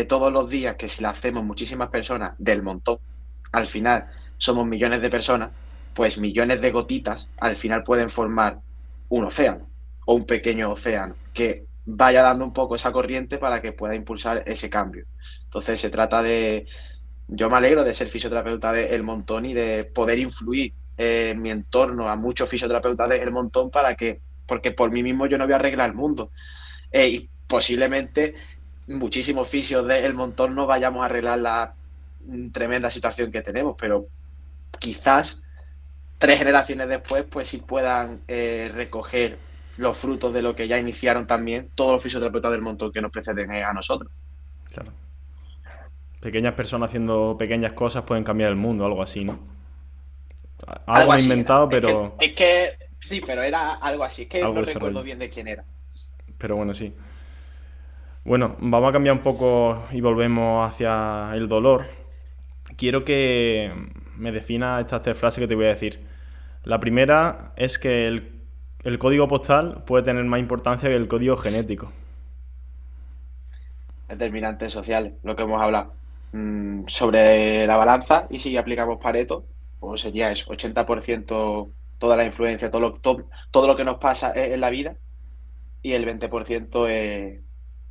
todos los días, que si la hacemos muchísimas personas del montón, al final somos millones de personas, pues millones de gotitas al final pueden formar un océano o un pequeño océano que vaya dando un poco esa corriente para que pueda impulsar ese cambio. Entonces se trata de, yo me alegro de ser fisioterapeuta del montón y de poder influir en mi entorno a muchos fisioterapeutas del montón para que, porque por mí mismo yo no voy a arreglar el mundo. Y posiblemente muchísimos fisios del montón no vayamos a arreglar la tremenda situación que tenemos, pero quizás 3 generaciones después, pues sí puedan recoger los frutos de lo que ya iniciaron también todos los fisioterapeutas del montón que nos preceden a nosotros. Claro. Pequeñas personas haciendo pequeñas cosas pueden cambiar el mundo, algo así, ¿no? Algo Algo me he así era. inventado, Es que sí, pero era algo así. Es que algo no de ese recuerdo rollo. bien de quién era. Pero bueno, sí. Bueno, vamos a cambiar un poco y volvemos hacia el dolor. Quiero que me defina estas tres frases que te voy a decir. La primera es que el código postal puede tener más importancia que el código genético. Determinantes sociales, lo que hemos hablado. Sobre la balanza, y si aplicamos Pareto, pues sería eso, 80% toda la influencia, todo lo que nos pasa en la vida, y el 20% es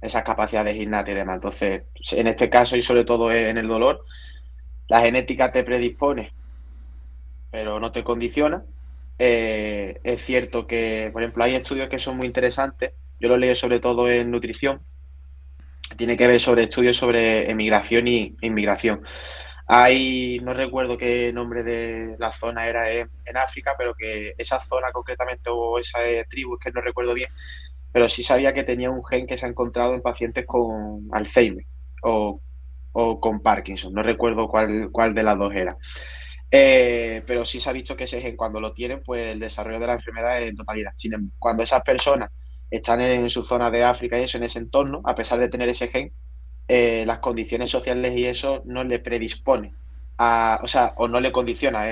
esas capacidades innatas y demás. Entonces, en este caso, y sobre todo en el dolor, la genética te predispone, pero no te condiciona. Es cierto que, por ejemplo, hay estudios que son muy interesantes, yo los leo sobre todo en nutrición, tiene que ver sobre estudios sobre emigración y inmigración. Hay, no recuerdo qué nombre de la zona era en África, pero que esa zona concretamente o esa tribu, es que no recuerdo bien, pero sí sabía que tenía un gen que se ha encontrado en pacientes con Alzheimer o, o con Parkinson, no recuerdo cuál de las dos era. Pero sí se ha visto que ese gen, cuando lo tienen, pues el desarrollo de la enfermedad es en totalidad. Cuando esas personas están en su zona de África y eso, en ese entorno, a pesar de tener ese gen, las condiciones sociales y eso no le predispone o sea, o no le condiciona,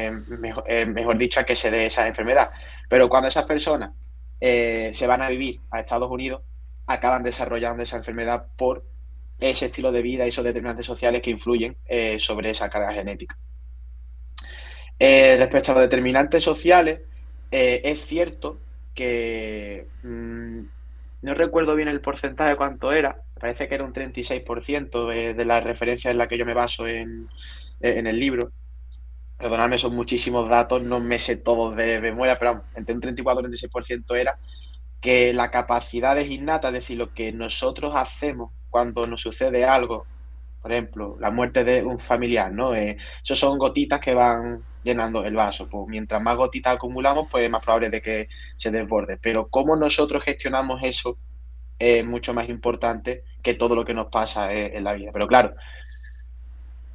mejor dicho, a que se dé esa enfermedad. Pero cuando esas personas se van a vivir a Estados Unidos, acaban desarrollando esa enfermedad por ese estilo de vida y esos determinantes sociales que influyen sobre esa carga genética. Respecto a los determinantes sociales, es cierto que no recuerdo bien el porcentaje cuánto era, parece que era un 36% de la referencia en la que yo me baso en el libro. Perdonadme, son muchísimos datos, no me sé todos de memoria, pero vamos, entre un 34 y un 36% era que la capacidad es innata, es decir, lo que nosotros hacemos cuando nos sucede algo, por ejemplo, la muerte de un familiar, ¿no? Eso son gotitas que van llenando el vaso. Pues mientras más gotitas acumulamos, pues es más probable de que se desborde. Pero cómo nosotros gestionamos eso es mucho más importante que todo lo que nos pasa en la vida. Pero claro,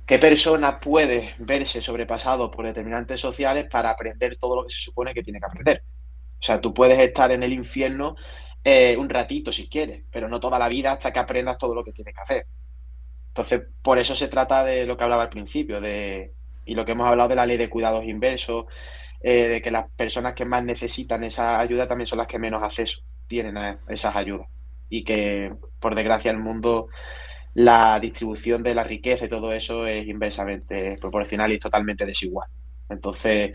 ¿qué persona puede verse sobrepasado por determinantes sociales para aprender todo lo que se supone que tiene que aprender? O sea, tú puedes estar en el infierno un ratito si quieres, pero no toda la vida hasta que aprendas todo lo que tienes que hacer. Entonces, por eso se trata de lo que hablaba al principio, y lo que hemos hablado de la ley de cuidados inversos, de que las personas que más necesitan esa ayuda también son las que menos acceso tienen a esas ayudas. Y que, por desgracia, el mundo, la distribución de la riqueza y todo eso es inversamente proporcional y totalmente desigual. Entonces,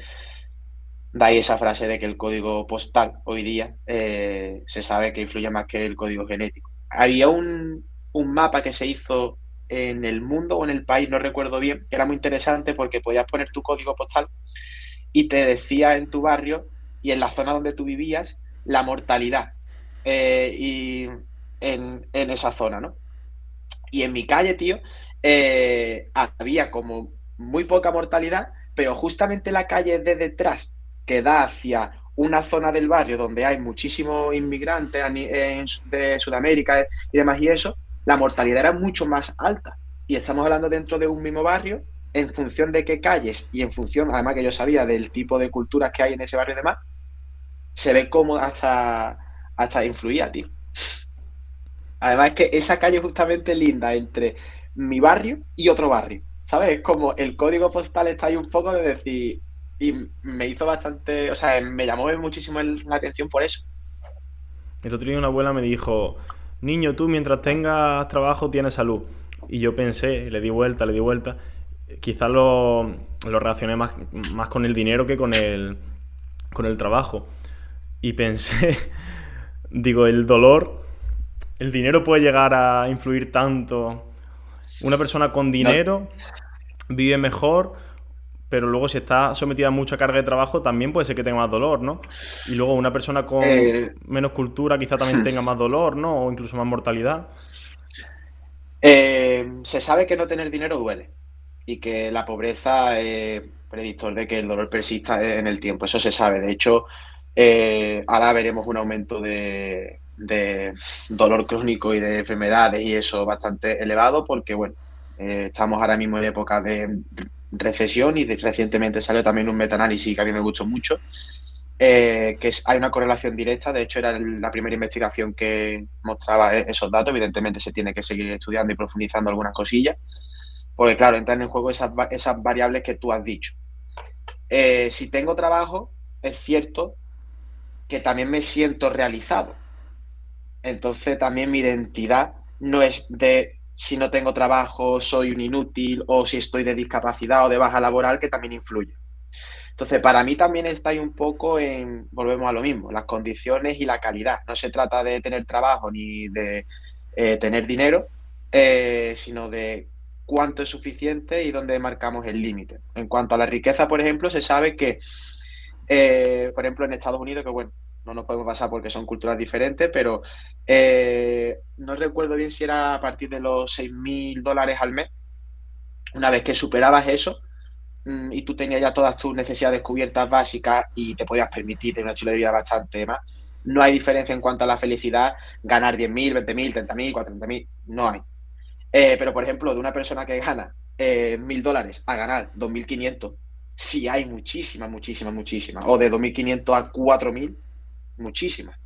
de ahí esa frase de que el código postal hoy día se sabe que influye más que el código genético. Había un mapa que se hizo en el mundo o en el país, no recuerdo bien, que era muy interesante porque podías poner tu código postal y te decía en tu barrio y en la zona donde tú vivías la mortalidad y en esa zona, ¿no? Y en mi calle, tío, había como muy poca mortalidad, pero justamente la calle de detrás, que da hacia una zona del barrio donde hay muchísimos inmigrantes de Sudamérica y demás y eso, la mortalidad era mucho más alta. Y estamos hablando dentro de un mismo barrio, en función de qué calles y en función, además que yo sabía del tipo de culturas que hay en ese barrio y demás, se ve cómo hasta influía, tío. Además es que esa calle justamente linda entre mi barrio y otro barrio, ¿sabes? Es como el código postal está ahí un poco de decir, y me hizo bastante, o sea, me llamó muchísimo la atención por eso. El otro día una abuela me dijo, niño, tú mientras tengas trabajo tienes salud. Y yo pensé, le di vuelta, quizás lo relacioné más con el dinero que con el trabajo. Y pensé, digo, el dinero puede llegar a influir tanto. Una persona con No, dinero vive mejor, pero luego si está sometida a mucha carga de trabajo también puede ser que tenga más dolor, ¿no? Y luego una persona con eh, menos cultura quizá también tenga más dolor, ¿no? O incluso más mortalidad. se sabe que no tener dinero duele y que la pobreza es predictor de que el dolor persista en el tiempo, eso se sabe. De hecho, ahora veremos un aumento de dolor crónico y de enfermedades y eso bastante elevado porque, bueno, estamos ahora mismo en época de recesión y recientemente salió también un metaanálisis que a mí me gustó mucho, hay una correlación directa, de hecho era la primera investigación que mostraba esos datos, evidentemente se tiene que seguir estudiando y profundizando algunas cosillas, porque claro, entran en juego esas variables que tú has dicho. Si tengo trabajo, es cierto que también me siento realizado, entonces también mi identidad no es de si no tengo trabajo, soy un inútil, o si estoy de discapacidad o de baja laboral, que también influye. Entonces, para mí también está ahí un poco volvemos a lo mismo, las condiciones y la calidad. No se trata de tener trabajo ni de tener dinero, sino de cuánto es suficiente y dónde marcamos el límite. En cuanto a la riqueza, por ejemplo, se sabe que, por ejemplo, en Estados Unidos, que bueno, no nos podemos pasar porque son culturas diferentes, pero no recuerdo bien si era a partir de los $6.000 al mes Una vez que superabas eso y tú tenías ya todas tus necesidades cubiertas básicas y te podías permitir tener un estilo de vida bastante más, no hay diferencia en cuanto a la felicidad, ganar 10.000, 20.000, 30.000, 40.000, no hay. Pero, por ejemplo, de una persona que gana $1.000 a ganar 2.500, sí hay muchísimas, muchísimas, muchísimas. O de 2.500 a 4.000, muchísimas.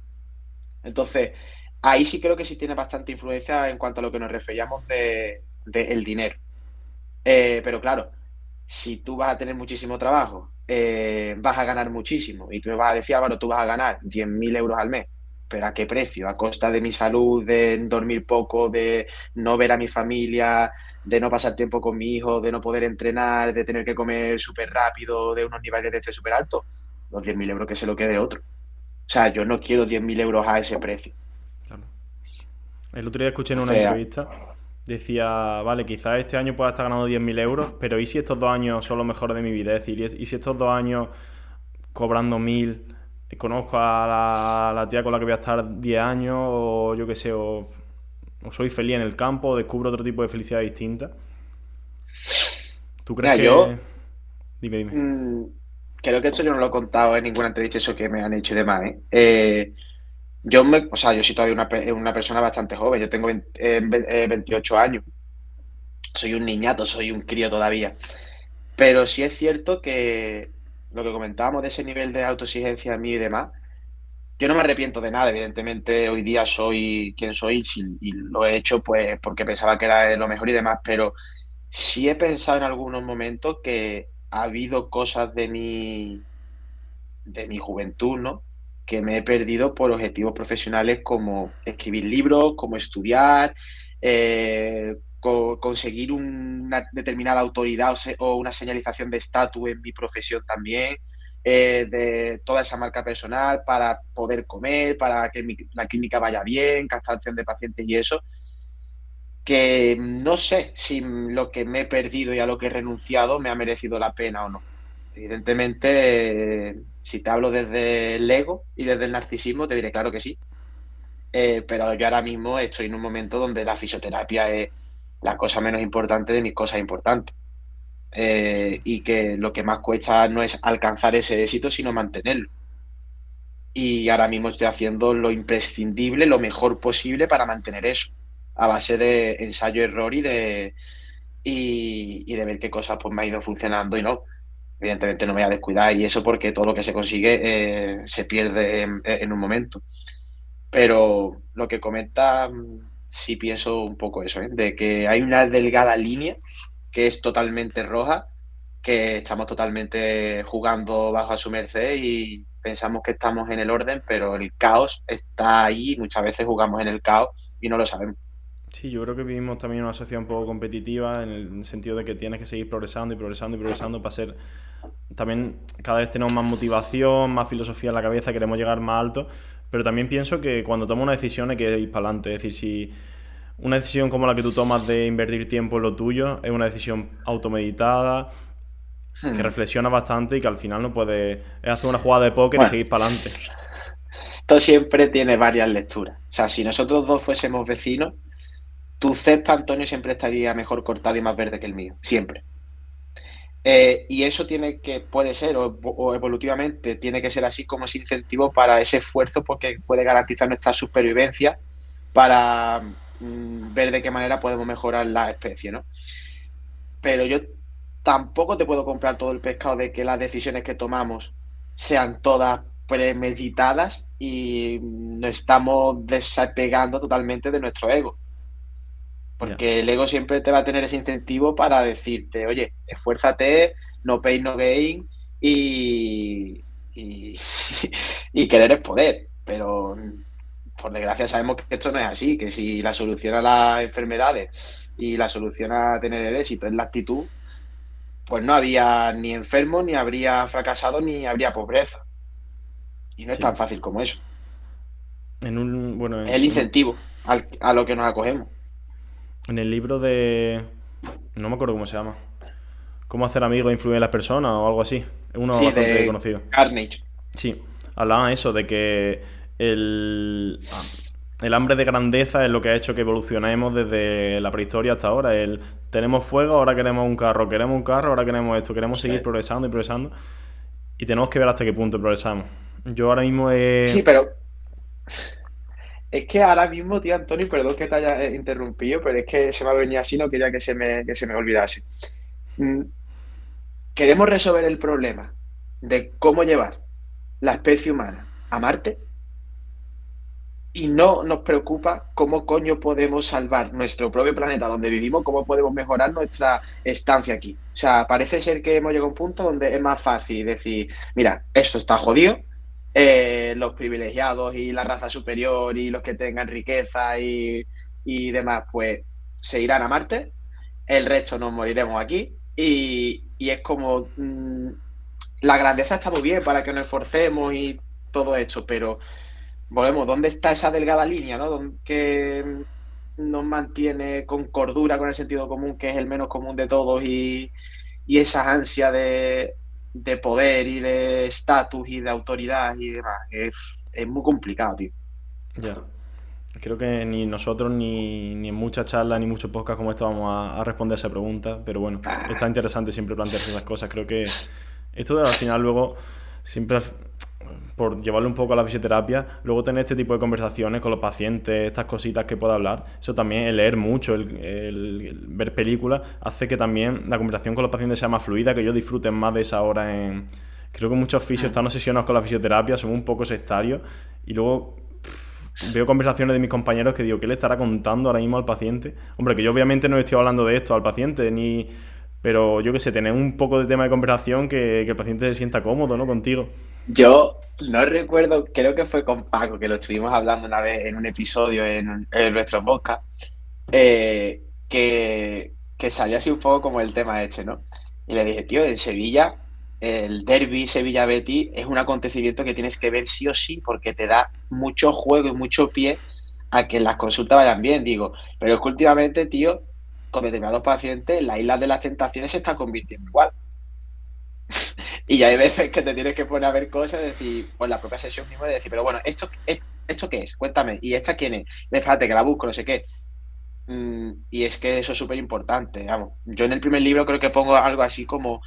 Entonces, ahí sí creo que sí tiene bastante influencia en cuanto a lo que nos referíamos de el dinero. Pero claro, si tú vas a tener muchísimo trabajo, vas a ganar muchísimo y tú me vas a decir, Álvaro, tú vas a ganar 10.000 euros al mes, pero ¿a qué precio? ¿A costa de mi salud, de dormir poco, de no ver a mi familia, de no pasar tiempo con mi hijo, de no poder entrenar, de tener que comer súper rápido, de unos niveles de estrés súper altos? Los 10.000 euros que se lo quede otro. O sea, yo no quiero 10.000 euros a ese precio. Claro. El otro día escuché en una Entonces, entrevista, decía, vale, quizás este año pueda estar ganando 10.000 euros, pero ¿y si estos 2 años son los mejores de mi vida? Es decir, ¿y si estos 2 años cobrando 1.000, conozco a la tía con la que voy a estar 10 años, o yo qué sé, o soy feliz en el campo, o descubro otro tipo de felicidad distinta? ¿Tú crees mira, que...? yo Dime, dime. mm, creo que esto yo no lo he contado en ninguna entrevista, eso que me han hecho y demás, ¿eh? O sea, yo soy todavía una persona bastante joven, yo tengo 28 años, soy un niñato, soy un crío todavía, pero sí es cierto que lo que comentábamos de ese nivel de autoexigencia mío y demás, yo no me arrepiento de nada, evidentemente hoy día soy quien soy y lo he hecho pues porque pensaba que era lo mejor y demás, pero sí he pensado en algunos momentos que ha habido cosas de mi juventud, ¿no? Que me he perdido por objetivos profesionales como escribir libros, como estudiar, conseguir una determinada autoridad o una señalización de estatus en mi profesión también, de toda esa marca personal para poder comer, para que la clínica vaya bien, captación de pacientes y eso, que no sé si lo que me he perdido y a lo que he renunciado me ha merecido la pena o no. Evidentemente, si te hablo desde el ego y desde el narcisismo, te diré claro que sí. Pero yo ahora mismo estoy en un momento donde la fisioterapia es la cosa menos importante de mis cosas importantes. Sí. Y que lo que más cuesta no es alcanzar ese éxito, sino mantenerlo. Y ahora mismo estoy haciendo lo imprescindible, lo mejor posible para mantener eso, a base de ensayo-error y de ver qué cosas pues, me ha ido funcionando y no. Evidentemente no me voy a descuidar y eso porque todo lo que se consigue se pierde en un momento. Pero lo que comenta, sí pienso un poco eso, ¿eh? De que hay una delgada línea que es totalmente roja, que estamos totalmente jugando bajo a su merced y pensamos que estamos en el orden, pero el caos está ahí, muchas veces jugamos en el caos y no lo sabemos. Sí, yo creo que vivimos también en una sociedad un poco competitiva en el sentido de que tienes que seguir progresando y progresando y progresando para ser... También cada vez tenemos más motivación, más filosofía en la cabeza, queremos llegar más alto, pero también pienso que cuando tomas una decisión hay que ir para adelante. Es decir, si una decisión como la que tú tomas de invertir tiempo en lo tuyo es una decisión automeditada, que Hmm. reflexiona bastante y que al final no puedes... Es hacer una jugada de póker y Bueno, seguir para adelante. esto siempre tiene varias lecturas. O sea, si nosotros dos fuésemos vecinos, tu césped, Antonio, siempre estaría mejor cortado y más verde que el mío, siempre. Y eso tiene que, puede ser, o evolutivamente, tiene que ser así como ese incentivo para ese esfuerzo porque puede garantizar nuestra supervivencia para ver de qué manera podemos mejorar la especie, ¿no? Pero yo tampoco te puedo comprar todo el pescado de que las decisiones que tomamos sean todas premeditadas y nos estamos desapegando totalmente de nuestro ego. Ya. Porque el ego siempre te va a tener ese incentivo para decirte, oye, esfuérzate, no pain, no gain y, y querer es poder. Pero por desgracia sabemos que esto no es así, que si la solución a las enfermedades y la solución a tener el éxito es la actitud, pues no había ni enfermos, ni habría fracasado, ni habría pobreza. Y no es tan Sí. fácil como eso. En un... Bueno, Es el incentivo a lo que nos acogemos. en el libro de... No me acuerdo cómo se llama. Cómo hacer amigos e influir en las personas o algo así. Es uno Sí, bastante de conocido. Carnage. Sí, hablaban eso, de que el, el hambre de grandeza es lo que ha hecho que evolucionemos desde la prehistoria hasta ahora. Tenemos fuego, ahora queremos un carro, ahora queremos esto, queremos seguir progresando y progresando. Y tenemos que ver hasta qué punto progresamos. Yo ahora mismo Sí, pero es que ahora mismo, tío Antonio, perdón que te haya interrumpido, pero es que se me ha venido así, no quería que se me olvidase. Mm, Queremos resolver el problema de cómo llevar la especie humana a Marte y no nos preocupa cómo coño podemos salvar nuestro propio planeta donde vivimos, cómo podemos mejorar nuestra estancia aquí. O sea, parece ser que hemos llegado a un punto donde es más fácil decir, mira, esto está jodido, los privilegiados y la raza superior y los que tengan riqueza y demás, pues se irán a Marte, el resto nos moriremos aquí y es como la grandeza está muy bien para que nos esforcemos y todo esto, pero volvemos, ¿dónde está esa delgada línea, ¿no? Que nos mantiene con cordura, con el sentido común, que es el menos común de todos, y esa ansia de poder y de estatus y de autoridad y demás? Es muy complicado, tío. ya. Creo que ni nosotros, ni en muchas charlas, ni muchos podcasts como esto vamos a responder a esa pregunta. Pero bueno, está interesante siempre plantearse esas cosas. Creo que esto al final luego, siempre por llevarlo un poco a la fisioterapia, luego tener este tipo de conversaciones con los pacientes, estas cositas que pueda hablar, eso también, el leer mucho, el ver películas, hace que también la conversación con los pacientes sea más fluida, que ellos disfruten más de esa hora en... Creo que muchos fisios están obsesionados con la fisioterapia, son un poco sectarios, y luego veo conversaciones de mis compañeros que digo, ¿qué le estará contando ahora mismo al paciente? Hombre, que yo obviamente no estoy hablando de esto al paciente, ni... Pero yo qué sé, tener un poco de tema de conversación que el paciente se sienta cómodo, ¿no? Contigo. Yo no recuerdo, creo que fue con Paco, que lo estuvimos hablando una vez en un episodio en nuestro podcast, que salía así un poco como el tema este, ¿no? Y le dije, tío, en Sevilla, el derbi Sevilla-Betis es un acontecimiento que tienes que ver sí o sí, porque te da mucho juego y mucho pie a que las consultas vayan bien, digo. Pero es que últimamente, tío, con determinados pacientes, la isla de las tentaciones se está convirtiendo igual. Y ya hay veces que te tienes que poner a ver cosas y decir, pues la propia sesión mismo de decir, pero bueno, ¿esto qué es? Cuéntame. ¿Y esta quién es? Espérate, que la busco, no sé qué. Y es que eso es súper importante, vamos. Yo en el primer libro creo que pongo algo así como,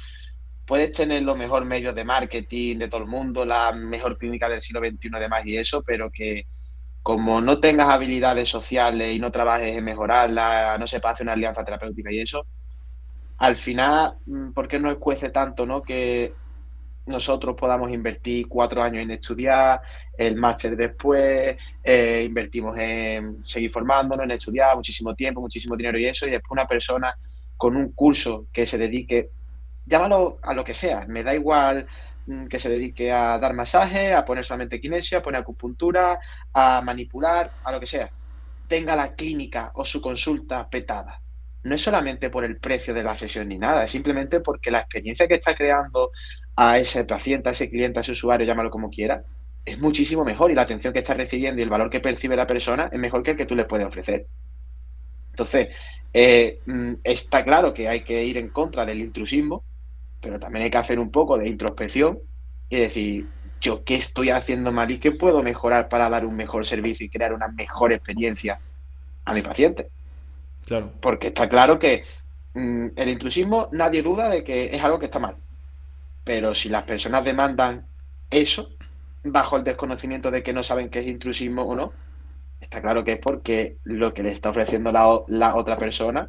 puedes tener los mejores medios de marketing de todo el mundo, la mejor clínica del siglo XXI y demás y eso, pero que como no tengas habilidades sociales y no trabajes en mejorarla, no sepas hacer una alianza terapéutica y eso, al final, ¿por qué no escuece tanto, no? Que nosotros podamos invertir 4 años en estudiar, el máster después, invertimos en seguir formándonos, en estudiar muchísimo tiempo, muchísimo dinero y eso, y después una persona con un curso que se dedique, llámalo a lo que sea, me da igual que se dedique a dar masaje, a poner solamente kinesio, a poner acupuntura, a manipular, a lo que sea, tenga la clínica o su consulta petada. No es solamente por el precio de la sesión ni nada, es simplemente porque la experiencia que está creando a ese paciente, a ese cliente, a ese usuario, llámalo como quiera, es muchísimo mejor y la atención que está recibiendo y el valor que percibe la persona es mejor que el que tú le puedes ofrecer. Entonces, está claro que hay que ir en contra del intrusismo, pero también hay que hacer un poco de introspección y decir, ¿yo qué estoy haciendo mal y qué puedo mejorar para dar un mejor servicio y crear una mejor experiencia a mi paciente? Claro. Porque está claro que el intrusismo, nadie duda de que es algo que está mal. Pero si las personas demandan eso, bajo el desconocimiento de que no saben qué es intrusismo o no, está claro que es porque lo que le está ofreciendo la otra persona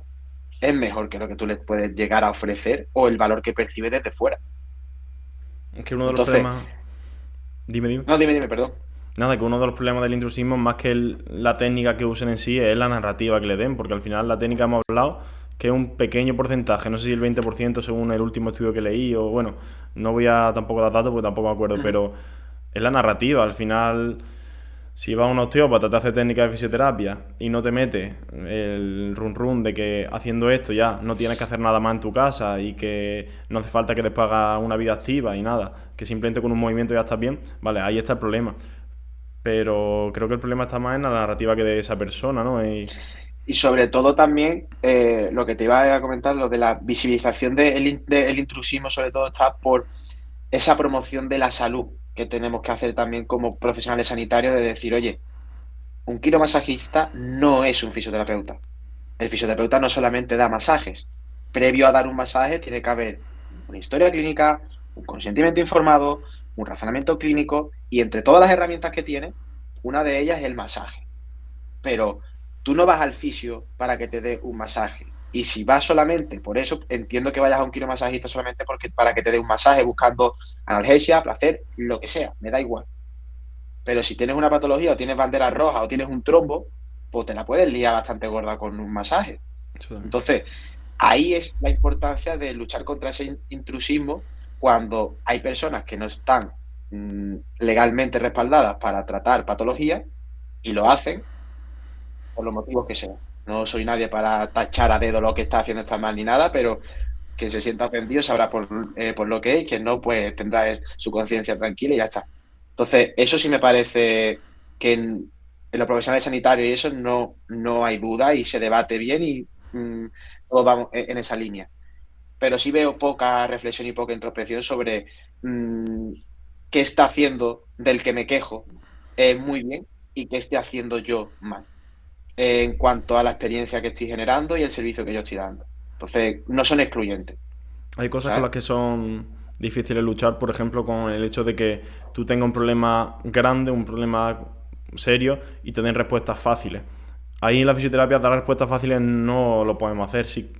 es mejor que lo que tú les puedes llegar a ofrecer o el valor que percibe desde fuera. Es que uno de los Entonces, problemas... Dime. no, dime, perdón. Nada, que uno de los problemas del intrusismo, más que la técnica que usen en sí, es la narrativa que le den, porque al final la técnica hemos hablado que es un pequeño porcentaje, no sé si el 20% según el último estudio que leí, o bueno, no voy a tampoco dar datos porque tampoco me acuerdo, pero es la narrativa. Al final, si vas a un osteópata, te hace técnica de fisioterapia y no te mete el run de que haciendo esto ya no tienes que hacer nada más en tu casa y que no hace falta que después hagas una vida activa y nada, que simplemente con un movimiento ya estás bien, vale, ahí está el problema. Pero creo que el problema está más en la narrativa que de esa persona, ¿no? Y sobre todo también, lo que te iba a comentar, lo de la visibilización del intrusismo, sobre todo está por esa promoción de la salud que tenemos que hacer también como profesionales sanitarios, de decir, oye, un quiromasajista no es un fisioterapeuta. El fisioterapeuta no solamente da masajes. Previo a dar un masaje tiene que haber una historia clínica, un consentimiento informado, un razonamiento clínico y entre todas las herramientas que tiene, una de ellas es el masaje. Pero tú no vas al fisio para que te dé un masaje. Y si vas solamente, por eso entiendo que vayas a un quiromasajista solamente para que te dé un masaje buscando analgesia, placer, lo que sea, me da igual. Pero si tienes una patología o tienes banderas rojas o tienes un trombo, pues te la puedes liar bastante gorda con un masaje. Eso también. Entonces, ahí es la importancia de luchar contra ese intrusismo cuando hay personas que no están legalmente respaldadas para tratar patologías y lo hacen por los motivos que sean. No soy nadie para tachar a dedo lo que está haciendo está mal ni nada, pero quien se sienta ofendido sabrá por lo que es, quien no, pues tendrá su conciencia tranquila y ya está. Entonces, eso sí me parece que en los profesionales sanitarios y eso no hay duda y se debate bien y todos vamos en esa línea. Pero sí veo poca reflexión y poca introspección sobre mmm, qué está haciendo del que me quejo muy bien y qué estoy haciendo yo mal en cuanto a la experiencia que estoy generando y el servicio que yo estoy dando. Entonces, no son excluyentes, Hay cosas con ¿sabes? las que son difíciles luchar, por ejemplo, con el hecho de que tú tengas un problema grande, un problema serio y te den respuestas fáciles. Ahí en la fisioterapia dar respuestas fáciles no lo podemos hacer. Sí,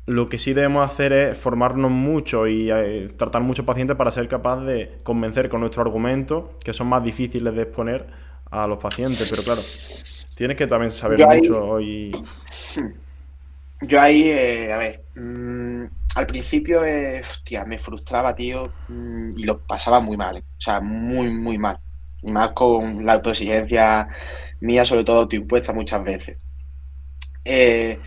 lo que sí debemos hacer es formarnos mucho y tratar muchos pacientes para ser capaz de convencer con nuestros argumentos, que son más difíciles de exponer a los pacientes. Pero claro, tienes que también saber Yo ahí, mucho y... a ver, al principio, hostia, me frustraba, tío, y lo pasaba muy mal, o sea, muy, muy mal. Y más con la autoexigencia mía, sobre todo autoimpuesta muchas veces. Eh,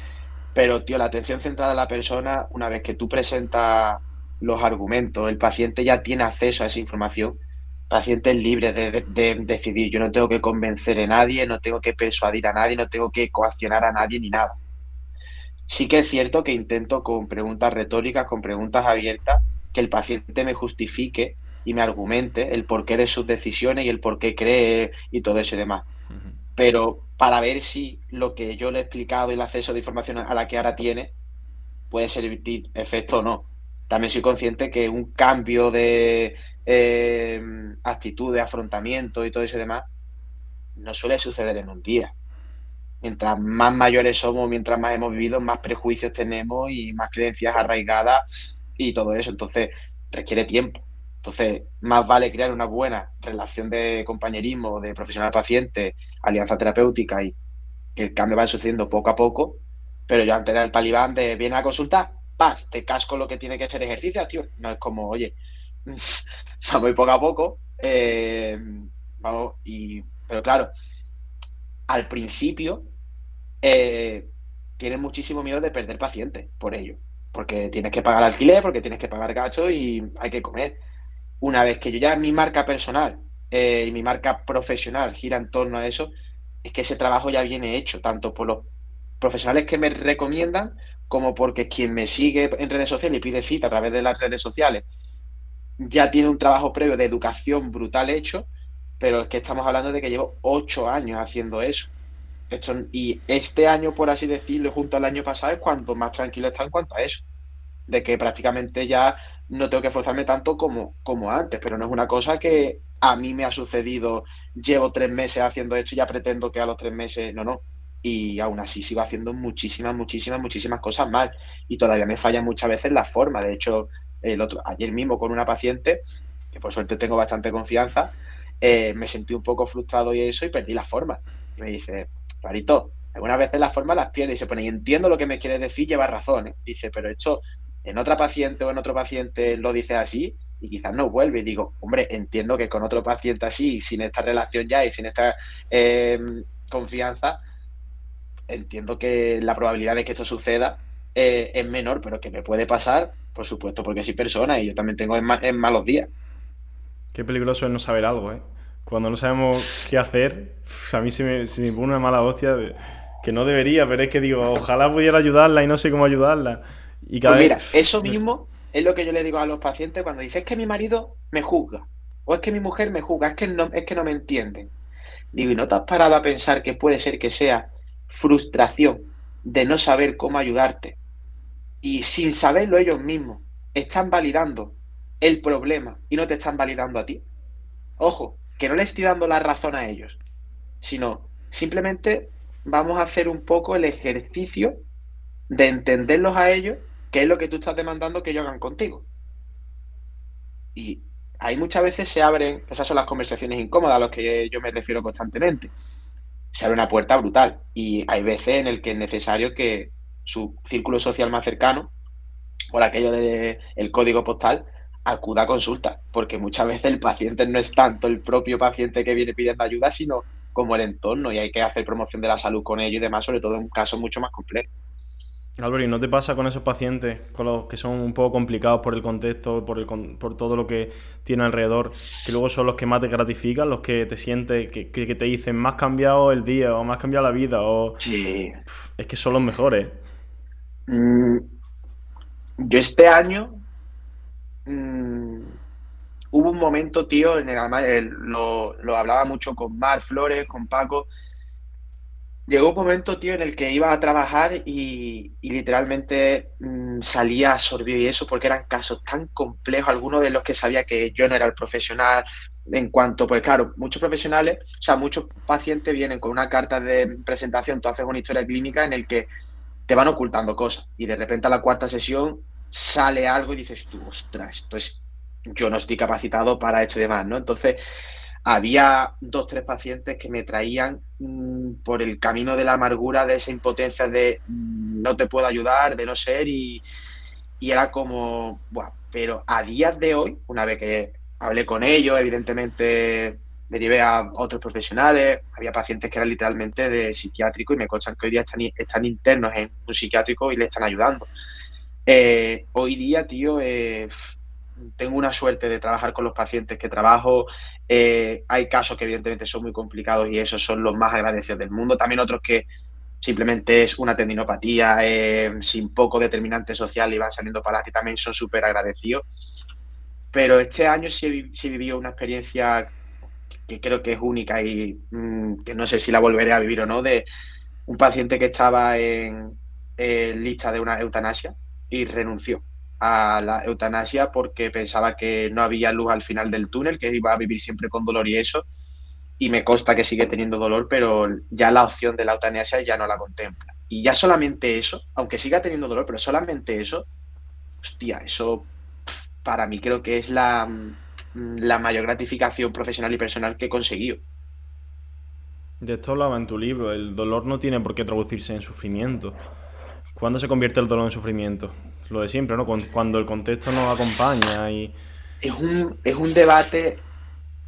pero, tío, la atención centrada a la persona, una vez que tú presentas los argumentos, el paciente ya tiene acceso a esa información. El paciente es libre de decidir. Yo no tengo que convencer a nadie, no tengo que persuadir a nadie, no tengo que coaccionar a nadie ni nada. Sí que es cierto que intento con preguntas retóricas, con preguntas abiertas, que el paciente me justifique y me argumente el porqué de sus decisiones y el por qué cree y todo eso y demás. Pero para ver si lo que yo le he explicado y el acceso de información a la que ahora tiene puede servir efecto o no. También soy consciente que un cambio de actitud, de afrontamiento y todo eso y demás no suele suceder en un día. Mientras más mayores somos, mientras más hemos vivido, más prejuicios tenemos y más creencias arraigadas y todo eso. Entonces, requiere tiempo. Entonces, más vale crear una buena relación de compañerismo, de profesional-paciente, alianza terapéutica y que el cambio va sucediendo poco a poco. Pero yo antes era el talibán de viene a consultar, paz, te casco lo que tiene que ser ejercicio, tío. No es como, oye, vamos poco a poco. Vamos, pero claro, al principio eh, tienes muchísimo miedo de perder pacientes por ello. Porque tienes que pagar alquiler, porque tienes que pagar gasto y hay que comer. Una vez que yo ya mi marca personal y mi marca profesional gira en torno a eso, es que ese trabajo ya viene hecho, tanto por los profesionales que me recomiendan como porque quien me sigue en redes sociales y pide cita a través de las redes sociales ya tiene un trabajo previo de educación brutal hecho, pero es que estamos hablando de que llevo 8 años haciendo eso. Y este año, por así decirlo, junto al año pasado, es cuanto más tranquilo está en cuanto a eso. De que prácticamente ya no tengo que esforzarme tanto como antes, pero no es una cosa que a mí me ha sucedido, llevo 3 meses haciendo esto y ya pretendo que a los 3 meses, no, no. Y aún así sigo haciendo muchísimas, muchísimas, muchísimas cosas mal. Y todavía me fallan muchas veces la forma. De hecho, ayer mismo con una paciente, que por suerte tengo bastante confianza, me sentí un poco frustrado y eso y perdí la forma. Y me dice, Clarito, algunas veces las formas las pierde y se pone, y entiendo lo que me quieres decir, lleva razón, ¿eh? Dice, pero esto en otra paciente o en otro paciente lo dice así y quizás no vuelve. Y digo, hombre, entiendo que con otro paciente así, sin esta relación ya y sin esta eh, confianza, entiendo que la probabilidad de que esto suceda es menor, pero que me puede pasar, por supuesto, porque soy persona y yo también tengo en malos días. Qué peligroso es no saber algo, ¿eh? Cuando no sabemos qué hacer, a mí se me pone una mala hostia que no debería, pero es que digo, ojalá pudiera ayudarla y no sé cómo ayudarla. Y cada Pues mira, vez... eso mismo es lo que yo le digo a los pacientes cuando dicen es que mi marido me juzga o es que mi mujer me juzga, es que no me entienden. Digo, ¿y no te has parado a pensar que puede ser que sea frustración de no saber cómo ayudarte? Y sin saberlo ellos mismos, están validando el problema y no te están validando a ti. Ojo, que no le estoy dando la razón a ellos, sino simplemente vamos a hacer un poco el ejercicio de entenderlos a ellos, qué es lo que tú estás demandando que ellos hagan contigo. Y ahí muchas veces se abren, esas son las conversaciones incómodas a las que yo me refiero constantemente. Se abre una puerta brutal y hay veces en el que es necesario que su círculo social más cercano, por aquello del código postal, acuda a consulta, porque muchas veces el paciente no es tanto el propio paciente que viene pidiendo ayuda, sino como el entorno y hay que hacer promoción de la salud con ello y demás, sobre todo en casos mucho más complejos. Álvaro, ¿y no te pasa con esos pacientes, con los que son un poco complicados por el contexto, por todo lo que tiene alrededor, que luego son los que más te gratifican, los que te sientes, que te dicen, me has cambiado el día, o me has cambiado la vida, o Sí. es que son los mejores? Mm, yo este año hubo un momento, tío, en el, además, lo hablaba mucho con Mar Flores, con Paco. Llegó un momento, tío, en el que iba a trabajar y literalmente salía absorbido y eso porque eran casos tan complejos, algunos de los que sabía que yo no era el profesional en cuanto, pues claro, muchos profesionales, o sea, muchos pacientes vienen con una carta de presentación, tú haces una historia clínica en el que te van ocultando cosas y de repente a la cuarta sesión sale algo y dices tú, ostras, esto es, yo no estoy capacitado para esto y demás, ¿no? Entonces había dos, tres pacientes que me traían por el camino de la amargura, de esa impotencia de no te puedo ayudar, de no ser, y era como, buah, pero a días de hoy, una vez que hablé con ellos, evidentemente derivé a otros profesionales, había pacientes que eran literalmente de psiquiátrico y me constan que hoy día están internos en un psiquiátrico y le están ayudando. Hoy día, tío, tengo una suerte de trabajar con los pacientes que trabajo. Hay casos que evidentemente son muy complicados y esos son los más agradecidos del mundo. También otros que simplemente es una tendinopatía sin poco determinante social y van saliendo para adelante y también son súper agradecidos. Pero este año sí he vivido una experiencia que creo que es única y que no sé si la volveré a vivir o no, de un paciente que estaba en lista de una eutanasia y renunció a la eutanasia porque pensaba que no había luz al final del túnel, que iba a vivir siempre con dolor y eso. Y me consta que sigue teniendo dolor, pero ya la opción de la eutanasia ya no la contempla. Y ya solamente eso, aunque siga teniendo dolor, pero solamente eso, hostia, eso para mí creo que es la mayor gratificación profesional y personal que he conseguido. De esto hablaba en tu libro, el dolor no tiene por qué traducirse en sufrimiento. ¿Cuándo se convierte el dolor en sufrimiento? Lo de siempre, ¿no? Cuando el contexto nos acompaña y... Es un debate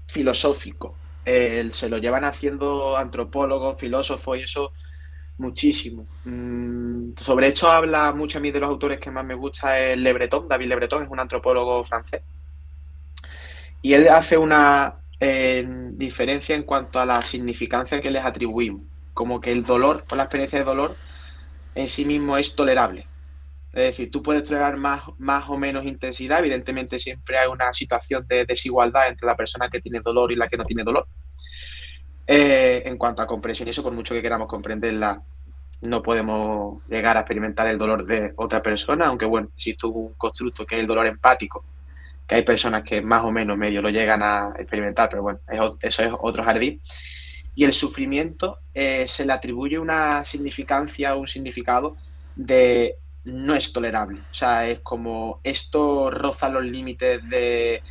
filosófico. Se lo llevan haciendo antropólogos, filósofos y eso muchísimo. Sobre esto habla mucho a mí de los autores que más me gusta es Le Breton. David Le Breton es un antropólogo francés. Y él hace una diferencia en cuanto a la significancia que les atribuimos. Como que el dolor, o la experiencia de dolor, en sí mismo es tolerable. Es decir, tú puedes tolerar más o menos intensidad. Evidentemente siempre hay una situación de desigualdad entre la persona que tiene dolor y la que no tiene dolor. En cuanto a comprensión, y eso por mucho que queramos comprenderla, no podemos llegar a experimentar el dolor de otra persona, aunque bueno, existe un constructo que es el dolor empático, que hay personas que más o menos medio lo llegan a experimentar, pero bueno, eso es otro jardín. Y el sufrimiento se le atribuye una significancia, un significado de no es tolerable. O sea, es como esto roza los límites de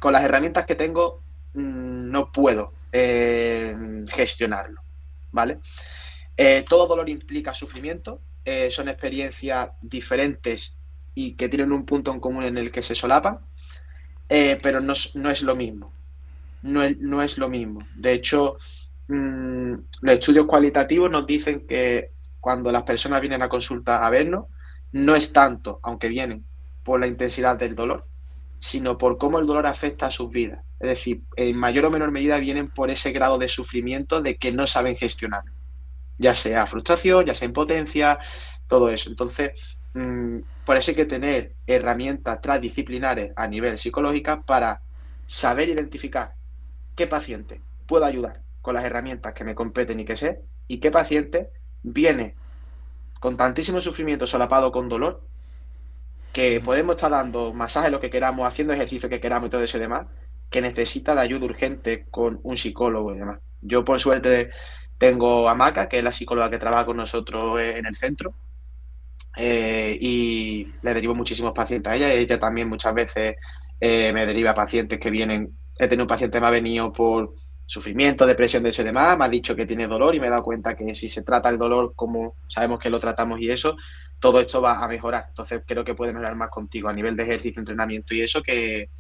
con las herramientas que tengo no puedo gestionarlo, ¿vale? Todo dolor implica sufrimiento, son experiencias diferentes y que tienen un punto en común en el que se solapan, pero no es lo mismo. No es lo mismo. De hecho, los estudios cualitativos nos dicen que cuando las personas vienen a consulta a vernos, no es tanto, aunque vienen por la intensidad del dolor, sino por cómo el dolor afecta a sus vidas. Es decir, en mayor o menor medida vienen por ese grado de sufrimiento de que no saben gestionar, ya sea frustración, ya sea impotencia, todo eso. Entonces, por eso hay que tener herramientas transdisciplinares a nivel psicológica para saber identificar qué paciente puedo ayudar con las herramientas que me competen y que sé, y qué paciente viene con tantísimo sufrimiento solapado con dolor que podemos estar dando masajes lo que queramos, haciendo ejercicio que queramos y todo eso y demás, que necesita de ayuda urgente con un psicólogo y demás. Yo, por suerte, tengo a Maca, que es la psicóloga que trabaja con nosotros en el centro, y le derivo muchísimos pacientes a ella. Ella también muchas veces me deriva pacientes que vienen. He tenido un paciente que me ha venido por sufrimiento, depresión de eso y demás, me ha dicho que tiene dolor y me he dado cuenta que si se trata el dolor como sabemos que lo tratamos y eso, todo esto va a mejorar. Entonces creo que puede mejorar más contigo a nivel de ejercicio, entrenamiento y eso que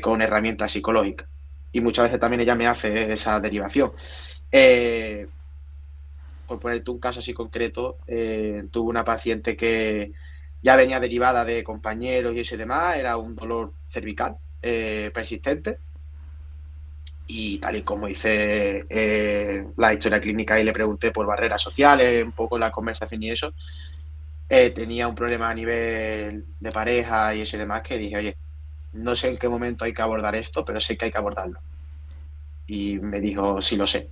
con herramientas psicológicas. Y muchas veces también ella me hace esa derivación. Eh, por ponerte un caso así concreto, tuve una paciente que ya venía derivada de compañeros y eso y demás, era un dolor cervical persistente y tal y como hice la historia clínica y le pregunté por barreras sociales, un poco la conversación y eso, tenía un problema a nivel de pareja y eso y demás que dije, oye, no sé en qué momento hay que abordar esto, pero sé que hay que abordarlo. Y me dijo, sí lo sé.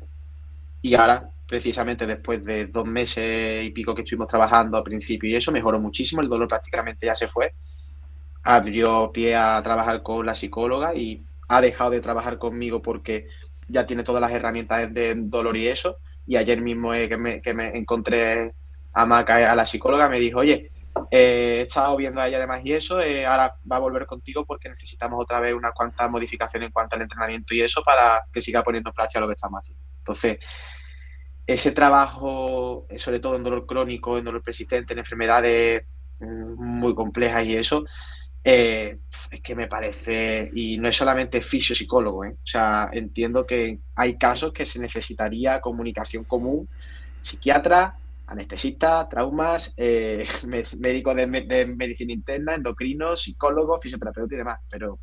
Y ahora, precisamente después de 2 meses y pico que estuvimos trabajando al principio y eso, mejoró muchísimo, el dolor prácticamente ya se fue, abrió pie a trabajar con la psicóloga y ha dejado de trabajar conmigo porque ya tiene todas las herramientas de dolor y eso. Y ayer mismo que me encontré a Maca, a la psicóloga, me dijo, oye, he estado viendo a ella además y eso, ahora va a volver contigo porque necesitamos otra vez unas cuantas modificaciones en cuanto al entrenamiento y eso para que siga poniendo en práctica lo que estamos haciendo. Entonces, ese trabajo, sobre todo en dolor crónico, en dolor persistente, en enfermedades muy complejas y eso, es que me parece, y no es solamente fisiopsicólogo, ¿eh? O sea, entiendo que hay casos que se necesitaría comunicación común, psiquiatra, anestesista, traumas, médicos de medicina interna, endocrinos, psicólogos, fisioterapeuta y demás, pero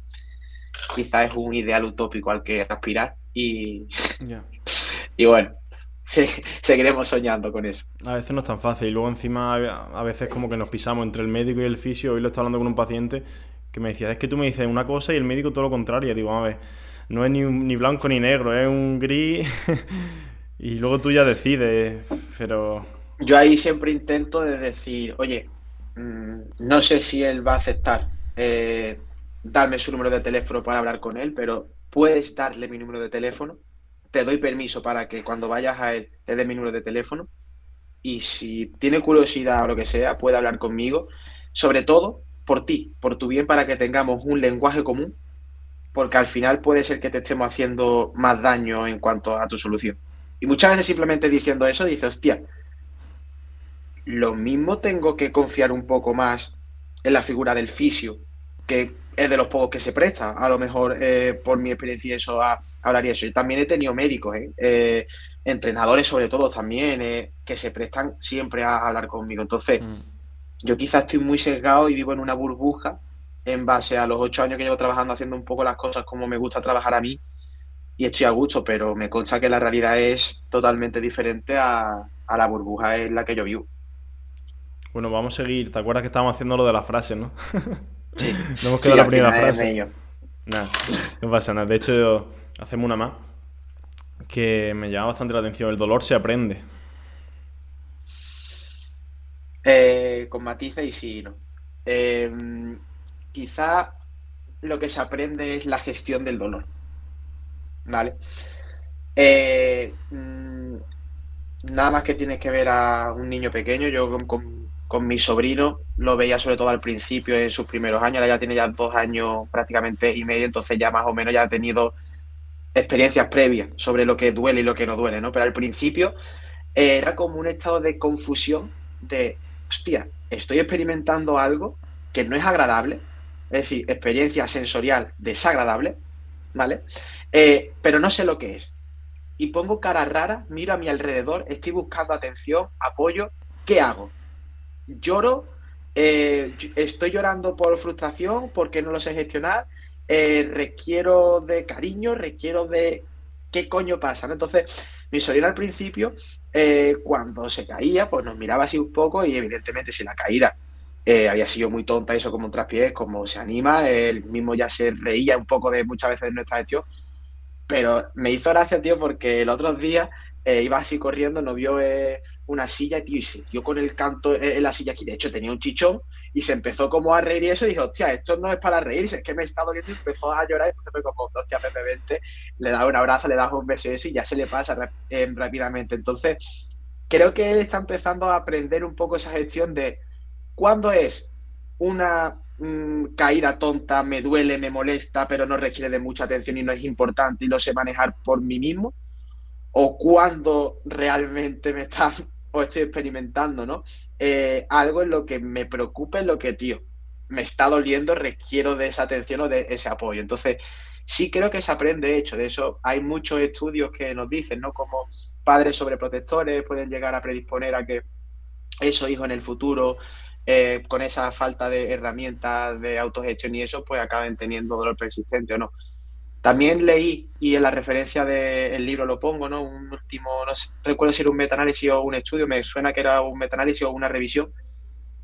quizás es un ideal utópico al que aspirar Ya. y bueno, sí, seguiremos soñando con eso. A veces no es tan fácil. Y luego encima a veces como que nos pisamos entre el médico y el fisio. Hoy lo estaba hablando con un paciente que me decía, es que tú me dices una cosa y el médico todo lo contrario. Y digo, a ver, no es ni blanco ni negro, es un gris. Y luego tú ya decides, pero... Yo ahí siempre intento de decir, oye, no sé si él va a aceptar darme su número de teléfono para hablar con él, pero puedes darle mi número de teléfono. Te doy permiso para que cuando vayas a él le dé mi número de teléfono y si tiene curiosidad o lo que sea, puede hablar conmigo, sobre todo por ti, por tu bien, para que tengamos un lenguaje común, porque al final puede ser que te estemos haciendo más daño en cuanto a tu solución. Y muchas veces simplemente diciendo eso, dices, hostia, lo mismo tengo que confiar un poco más en la figura del fisio, que es de los pocos que se presta, a lo mejor por mi experiencia y eso, a hablar y eso. Yo también he tenido médicos, entrenadores sobre todo también, que se prestan siempre a hablar conmigo. Entonces, yo quizás estoy muy sesgado y vivo en una burbuja en base a los 8 años que llevo trabajando haciendo un poco las cosas como me gusta trabajar a mí y estoy a gusto, pero me consta que la realidad es totalmente diferente a la burbuja en la que yo vivo. Bueno, vamos a seguir. ¿Te acuerdas que estábamos haciendo lo de las frases, no? Sí, No hemos quedado sí, en la al primera final es frase. medio. Nada, no pasa nada. De hecho, hacemos una más que me llama bastante la atención. El dolor se aprende. Con matices y sí y no. Eh, Quizá lo que se aprende es la gestión del dolor, ¿vale? Eh, mm, Nada más que tienes que ver a un niño pequeño, yo con mi sobrino lo veía sobre todo al principio en sus primeros años, ahora ya tiene ya 2 años prácticamente y medio, entonces ya más o menos ya ha tenido experiencias previas sobre lo que duele y lo que no duele, ¿no? Pero al principio era como un estado de confusión de, hostia, estoy experimentando algo que no es agradable, es decir, experiencia sensorial desagradable, ¿vale? Pero no sé lo que es. Y pongo cara rara, miro a mi alrededor, estoy buscando atención, apoyo, ¿qué hago? Lloro, estoy llorando por frustración porque no lo sé gestionar, requiero de cariño, requiero de... ¿Qué coño pasa? ¿No? Entonces, mi sobrina al principio, cuando se caía, pues nos miraba así un poco y evidentemente si la caída había sido muy tonta, eso como un traspiés, como se anima, él mismo ya se reía un poco de muchas veces de nuestra gestión, Pero me hizo gracia, tío, porque el otro día iba así corriendo, no vio una silla, tío, y se dio con el canto en la silla aquí. De hecho, tenía un chichón y se empezó como a reír y eso. Y dijo, hostia, esto no es para reírse, es que me está doliendo. Y empezó a llorar. Entonces fue como, hostia, Pepe, vente, le das un abrazo, le das un beso y eso, y ya se le pasa rápidamente. Entonces, creo que él está empezando a aprender un poco esa gestión de cuándo es una caída tonta, me duele, me molesta, pero no requiere de mucha atención y no es importante y lo sé manejar por mí mismo, o cuándo realmente me está o estoy experimentando, ¿no? Algo en lo que me preocupa, en lo que, tío, me está doliendo, requiero de esa atención o de ese apoyo. Entonces, sí creo que se aprende, de hecho, de eso hay muchos estudios que nos dicen, ¿no? Como padres sobreprotectores pueden llegar a predisponer a que esos hijos en el futuro, con esa falta de herramientas de autogestión y eso, pues acaben teniendo dolor persistente o no. También leí, y en la referencia del libro lo pongo, ¿no? Un último, no sé, recuerdo si era un metaanálisis o un estudio, me suena que era un metaanálisis o una revisión,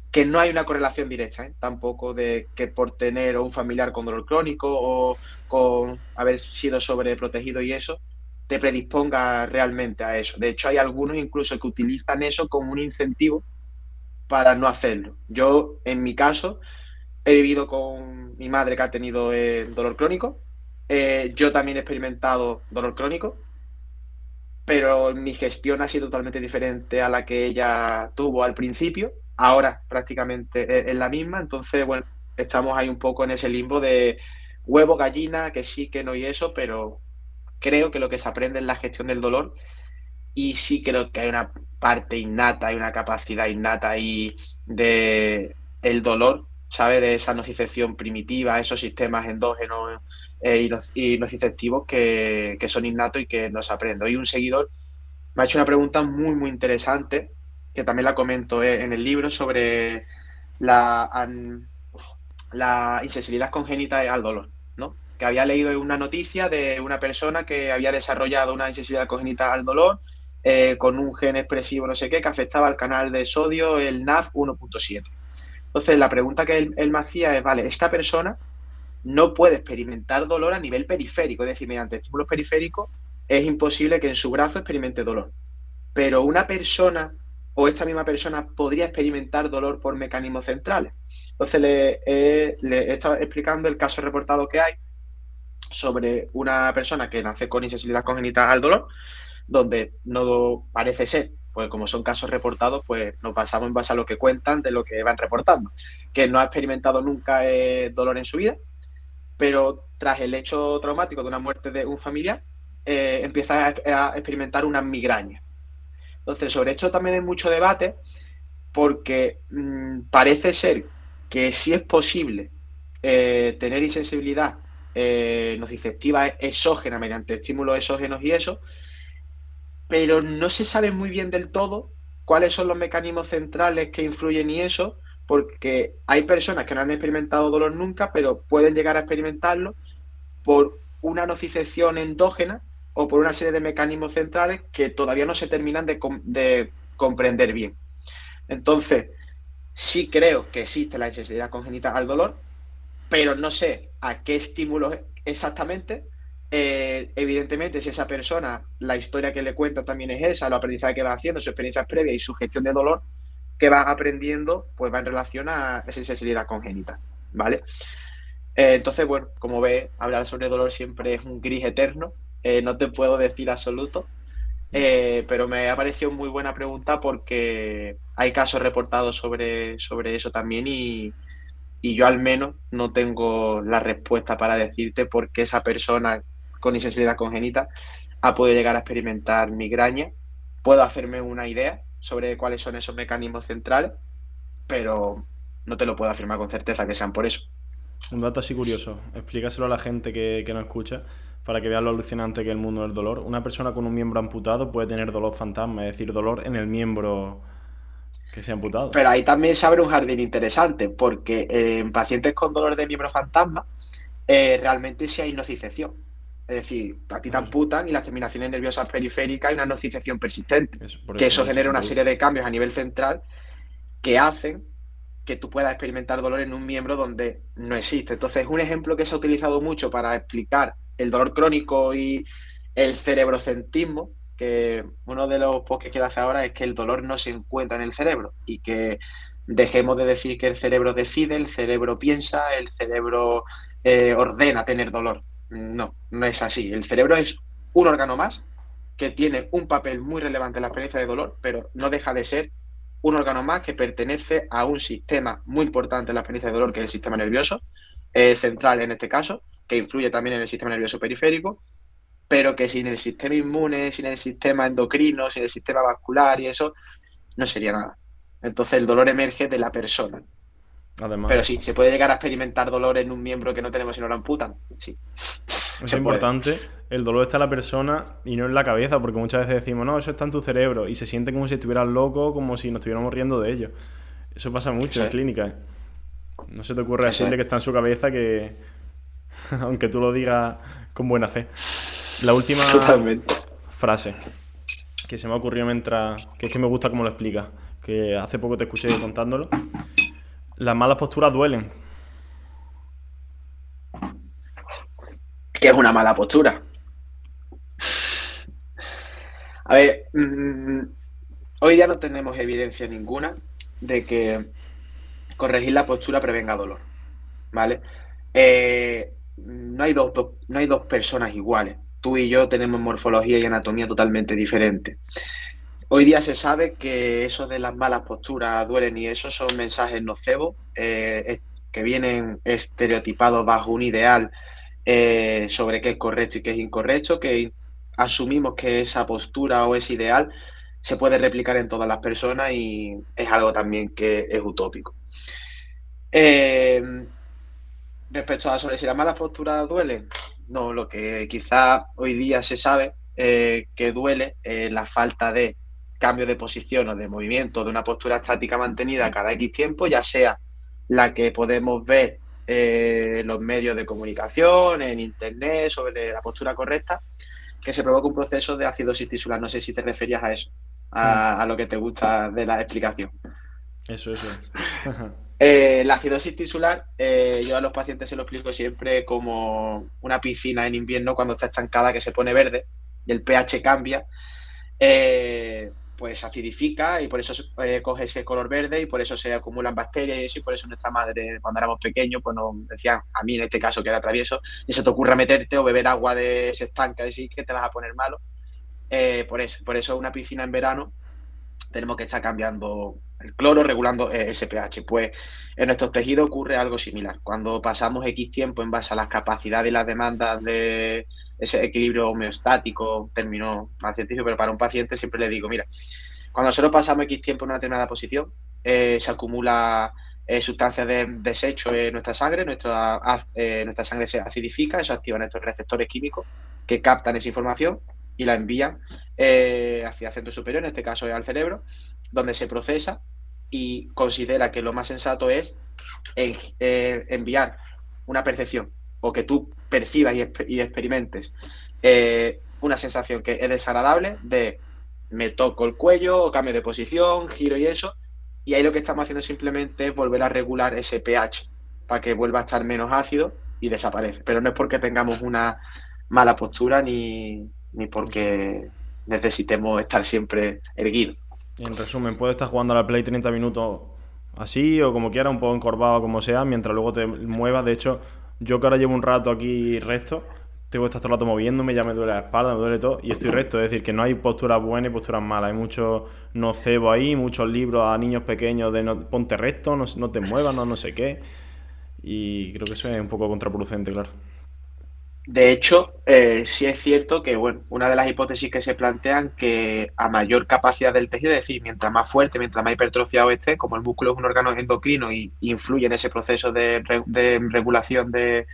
que no hay una correlación directa, ¿eh? Tampoco de que por tener un familiar con dolor crónico o con haber sido sobreprotegido y eso, te predisponga realmente a eso. De hecho, hay algunos incluso que utilizan eso como un incentivo para no hacerlo. Yo, en mi caso, he vivido con mi madre que ha tenido dolor crónico. Yo también he experimentado dolor crónico, pero mi gestión ha sido totalmente diferente a la que ella tuvo al principio. Ahora prácticamente es la misma. Entonces, bueno, estamos ahí un poco en ese limbo de huevo, gallina, que sí, que no y eso, pero creo que lo que se aprende es la gestión del dolor y sí creo que hay una parte innata, hay una capacidad innata ahí de el dolor, ¿sabes? De esa nocicepción primitiva, esos sistemas endógenos y nociceptivos que son innatos y que no se aprende. Hoy un seguidor me ha hecho una pregunta muy, muy interesante, que también la comento en el libro, sobre la, la insensibilidad congénita al dolor, ¿no? Que había leído una noticia de una persona que había desarrollado una insensibilidad congénita al dolor con un gen expresivo no sé qué que afectaba al canal de sodio, el NAF 1.7. Entonces, la pregunta que él me hacía es, vale, esta persona no puede experimentar dolor a nivel periférico, es decir, mediante estímulos periféricos es imposible que en su brazo experimente dolor. Pero una persona o esta misma persona podría experimentar dolor por mecanismos centrales. Entonces le he estado explicando el caso reportado que hay sobre una persona que nace con insensibilidad congénita al dolor, donde no parece ser, pues como son casos reportados, pues nos basamos en base a lo que cuentan de lo que van reportando, que no ha experimentado nunca dolor en su vida, pero tras el hecho traumático de una muerte de un familiar, empieza a experimentar una migraña. Entonces, sobre esto también hay mucho debate porque parece ser que sí es posible tener insensibilidad nociceptiva exógena mediante estímulos exógenos y eso, pero no se sabe muy bien del todo cuáles son los mecanismos centrales que influyen y eso, porque hay personas que no han experimentado dolor nunca, pero pueden llegar a experimentarlo por una nocicepción endógena o por una serie de mecanismos centrales que todavía no se terminan de comprender bien. Entonces, sí creo que existe la insensibilidad congénita al dolor, pero no sé a qué estímulos exactamente. Evidentemente, si esa persona, la historia que le cuenta también es esa, los aprendizajes que va haciendo, su experiencia previa y su gestión de dolor que va aprendiendo, pues va en relación a esa insensibilidad congénita, ¿vale? Entonces, bueno, como ves, hablar sobre dolor siempre es un gris eterno, no te puedo decir absoluto, pero me ha parecido muy buena pregunta porque hay casos reportados sobre eso también y yo al menos no tengo la respuesta para decirte por qué esa persona con insensibilidad congénita ha podido llegar a experimentar migraña. Puedo hacerme una idea sobre cuáles son esos mecanismos centrales, pero no te lo puedo afirmar con certeza que sean por eso. Un dato así curioso, explícaselo a la gente que no escucha para que vean lo alucinante que es el mundo del dolor. Una persona con un miembro amputado puede tener dolor fantasma, es decir, dolor en el miembro que se ha amputado. Pero ahí también se abre un jardín interesante, porque en pacientes con dolor de miembro fantasma, realmente sí hay nocicepción. Es decir, a ti te Eso sí. amputan y las terminaciones nerviosas periféricas hay una nocicepción persistente, Por que eso eso de hecho se genera una serie produce. de cambios a nivel central que hacen que tú puedas experimentar dolor en un miembro donde no existe. Entonces, un ejemplo que se ha utilizado mucho para explicar el dolor crónico y el cerebrocentrismo, que uno de los podcasts que hace ahora es que el dolor no se encuentra en el cerebro y que dejemos de decir que el cerebro decide, el cerebro piensa, el cerebro ordena tener dolor. No, no es así. El cerebro es un órgano más que tiene un papel muy relevante en la experiencia de dolor, pero no deja de ser un órgano más que pertenece a un sistema muy importante en la experiencia de dolor, que es el sistema nervioso central en este caso, que influye también en el sistema nervioso periférico, pero que sin el sistema inmune, sin el sistema endocrino, sin el sistema vascular y eso, no sería nada. Entonces el dolor emerge de la persona. Además, Pero sí, se puede llegar a experimentar dolor en un miembro que no tenemos si no lo amputan. Sí. eso es Se puede. importante. El dolor está en la persona y no en la cabeza, porque muchas veces decimos, no, eso está en tu cerebro, y se siente como si estuvieras loco, como si nos estuviéramos riendo de ello. Eso pasa mucho Eso en es. clínica, ¿eh? No se te ocurre Eso decirle es. que está en su cabeza que, aunque tú lo digas con buena fe. La última Totalmente. frase que se me ha ocurrido mientras, que es que me gusta cómo lo explicas, que hace poco te escuché contándolo. Las malas posturas duelen. Que es una mala postura. A ver, hoy ya no tenemos evidencia ninguna de que corregir la postura prevenga dolor, ¿vale? No hay dos personas iguales. Tú y yo tenemos morfología y anatomía totalmente diferentes. Hoy día se sabe que eso de las malas posturas duelen y eso son mensajes nocebos que vienen estereotipados bajo un ideal sobre qué es correcto y qué es incorrecto, que asumimos que esa postura o ese ideal se puede replicar en todas las personas y es algo también que es utópico. Eh, Respecto a sobre si las malas posturas duelen, no, lo que quizá hoy día se sabe que duele la falta de cambio de posición o de movimiento de una postura estática mantenida cada X tiempo, ya sea la que podemos ver en los medios de comunicación, en internet, sobre la postura correcta, que se provoca un proceso de acidosis tisular. No sé si te referías a eso, a lo que te gusta de la explicación. Eso es. La acidosis tisular, yo a los pacientes se lo explico siempre como una piscina en invierno cuando está estancada que se pone verde y el pH cambia, pues acidifica y por eso coge ese color verde y por eso se acumulan bacterias y eso, y por eso nuestra madre cuando éramos pequeños pues nos decían, a mí en este caso que era travieso, y se te ocurra meterte o beber agua de ese estanque así que te vas a poner malo. Por eso una piscina en verano tenemos que estar cambiando el cloro, regulando ese pH. Pues en nuestros tejidos ocurre algo similar. Cuando pasamos X tiempo en base a las capacidades y las demandas de ese equilibrio homeostático, término más científico, pero para un paciente siempre le digo, mira, cuando nosotros pasamos X tiempo en una determinada posición, se acumula sustancias de desecho en nuestra sangre, nuestra sangre se acidifica, eso activa nuestros receptores químicos que captan esa información y la envían hacia el centro superior, en este caso es al cerebro, donde se procesa y considera que lo más sensato es enviar una percepción o que tú percibas y experimentes una sensación que es desagradable de me toco el cuello o cambio de posición, giro y eso, y ahí lo que estamos haciendo simplemente es volver a regular ese pH para que vuelva a estar menos ácido y desaparece, pero no es porque tengamos una mala postura ni Eso. porque necesitemos estar siempre erguidos. En resumen, puedes estar jugando a la Play 30 minutos así o como quieras, un poco encorvado, como sea, mientras luego te muevas. De hecho, yo que ahora llevo un rato aquí recto, tengo que estar todo el rato moviéndome, ya me duele la espalda, me duele todo, y estoy recto. Es decir, que no hay posturas buenas y posturas malas. Hay mucho nocebo ahí, muchos libros a niños pequeños de no, ponte recto, no, no te muevas, no, no sé qué. Y creo que eso es un poco contraproducente, claro. De hecho, sí es cierto que, bueno, una de las hipótesis que se plantean que a mayor capacidad del tejido, es decir, mientras más fuerte, mientras más hipertrofiado esté, como el músculo es un órgano endocrino y influye en ese proceso de regulación del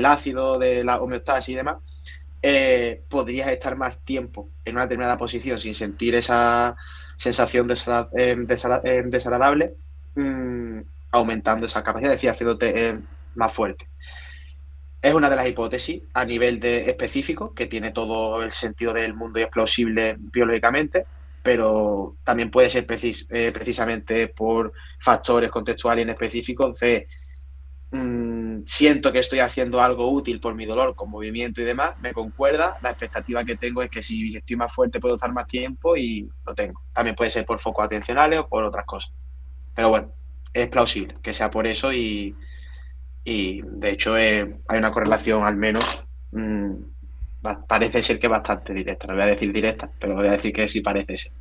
ácido, de la homeostasis y demás, podrías estar más tiempo en una determinada posición sin sentir esa sensación desagradable, aumentando esa capacidad, es decir, haciéndote más fuerte. Es una de las hipótesis a nivel de específico, que tiene todo el sentido del mundo y es plausible biológicamente, pero también puede ser precisamente por factores contextuales inespecíficos de siento que estoy haciendo algo útil por mi dolor con movimiento y demás, me concuerda. La expectativa que tengo es que si estoy más fuerte puedo estar más tiempo y lo tengo. También puede ser por focos atencionales o por otras cosas. Pero bueno, es plausible que sea por eso y de hecho hay una correlación al menos, parece ser que bastante directa. No voy a decir directa, pero voy a decir que sí parece ser.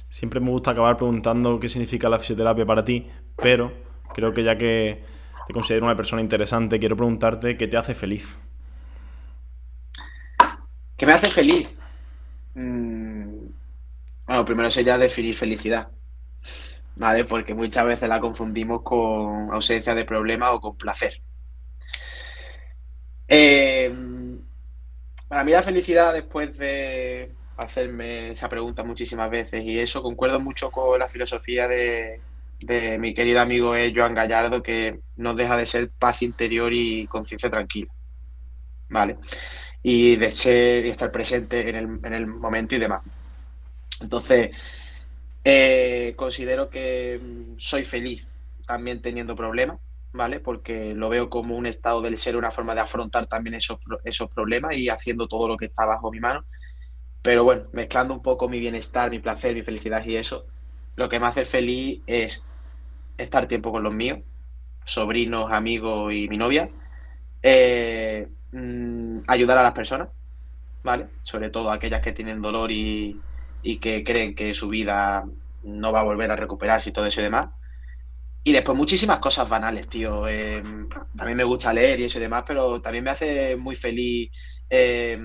Siempre me gusta acabar preguntando qué significa la fisioterapia para ti, pero creo que ya que te considero una persona interesante, quiero preguntarte qué te hace feliz. ¿Qué me hace feliz? Bueno, primero sería definir felicidad, ¿vale? Porque muchas veces la confundimos con ausencia de problema o con placer. Eh, para mí la felicidad, después de hacerme esa pregunta muchísimas veces y eso, concuerdo mucho con la filosofía de mi querido amigo Joan Gallardo, que no deja de ser paz interior y conciencia tranquila, ¿vale? Y de ser y estar presente en el momento y demás. Entonces, considero que soy feliz también teniendo problemas, ¿vale? Porque lo veo como un estado del ser, una forma de afrontar también esos problemas y haciendo todo lo que está bajo mi mano. Pero bueno, mezclando un poco mi bienestar, mi placer, mi felicidad y eso, lo que me hace feliz es estar tiempo con los míos, sobrinos, amigos y mi novia, ayudar a las personas, ¿vale? Sobre todo aquellas que tienen dolor y que creen que su vida no va a volver a recuperarse y todo eso y demás. Y después muchísimas cosas banales, tío. También me gusta leer y eso y demás, pero también me hace muy feliz eh,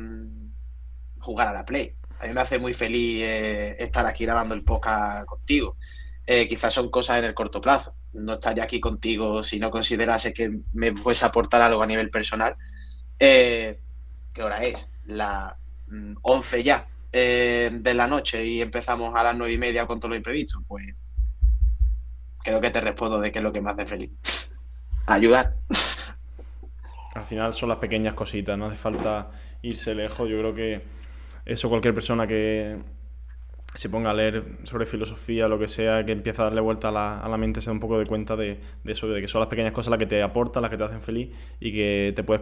jugar a la Play. También me hace muy feliz estar aquí grabando el podcast contigo. Quizás son cosas en el corto plazo. No estaría aquí contigo si no considerase que me fuese a aportar algo a nivel personal. ¿Qué hora es? Las 11 ya de la noche y empezamos a las 9:30 con todo lo imprevisto. Pues creo que te respondo de qué es lo que me hace feliz. Ayudar. Al final son las pequeñas cositas, no hace falta irse lejos. Yo creo que eso cualquier persona que se ponga a leer sobre filosofía, lo que sea, que empieza a darle vuelta a la mente, se da un poco de cuenta de eso, de que son las pequeñas cosas las que te aportan, las que te hacen feliz y que te puedes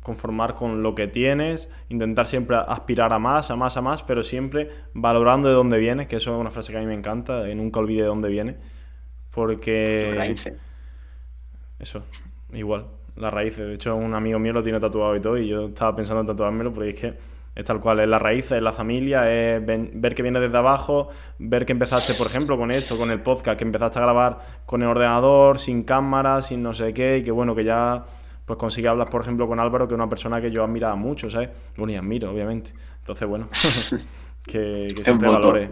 conformar con lo que tienes, intentar siempre aspirar a más, a más, a más, pero siempre valorando de dónde vienes, que eso es una frase que a mí me encanta, nunca olvide de dónde viene, porque eso, igual, las raíces. De hecho, un amigo mío lo tiene tatuado y todo, y yo estaba pensando en tatuármelo, porque es que es tal cual, es la raíz, es la familia, es ver que viene desde abajo, ver que empezaste, por ejemplo, con esto, con el podcast, que empezaste a grabar con el ordenador, sin cámara, sin no sé qué, y que bueno, que ya pues consigue hablar, por ejemplo, con Álvaro, que es una persona que yo admiraba mucho, ¿sabes? Bueno, y admiro, obviamente. Entonces, bueno, que siempre valore.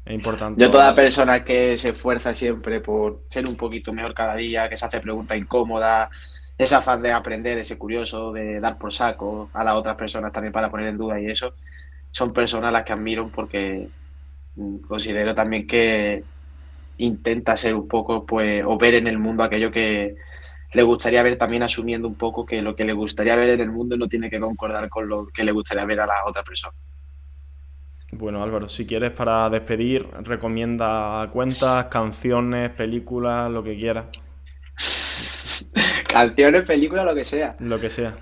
Es importante. Yo toda persona que se esfuerza siempre por ser un poquito mejor cada día, que se hace preguntas incómodas, ese afán de aprender, ese curioso, de dar por saco a las otras personas también para poner en duda y eso, son personas a las que admiro porque considero también que intenta ser un poco, pues, o ver en el mundo aquello que le gustaría ver, también asumiendo un poco que lo que le gustaría ver en el mundo no tiene que concordar con lo que le gustaría ver a la otra persona. Bueno, Álvaro, si quieres para despedir, recomienda cuentas, canciones, películas, lo que quieras. Canciones, películas, lo que sea. Lo que sea.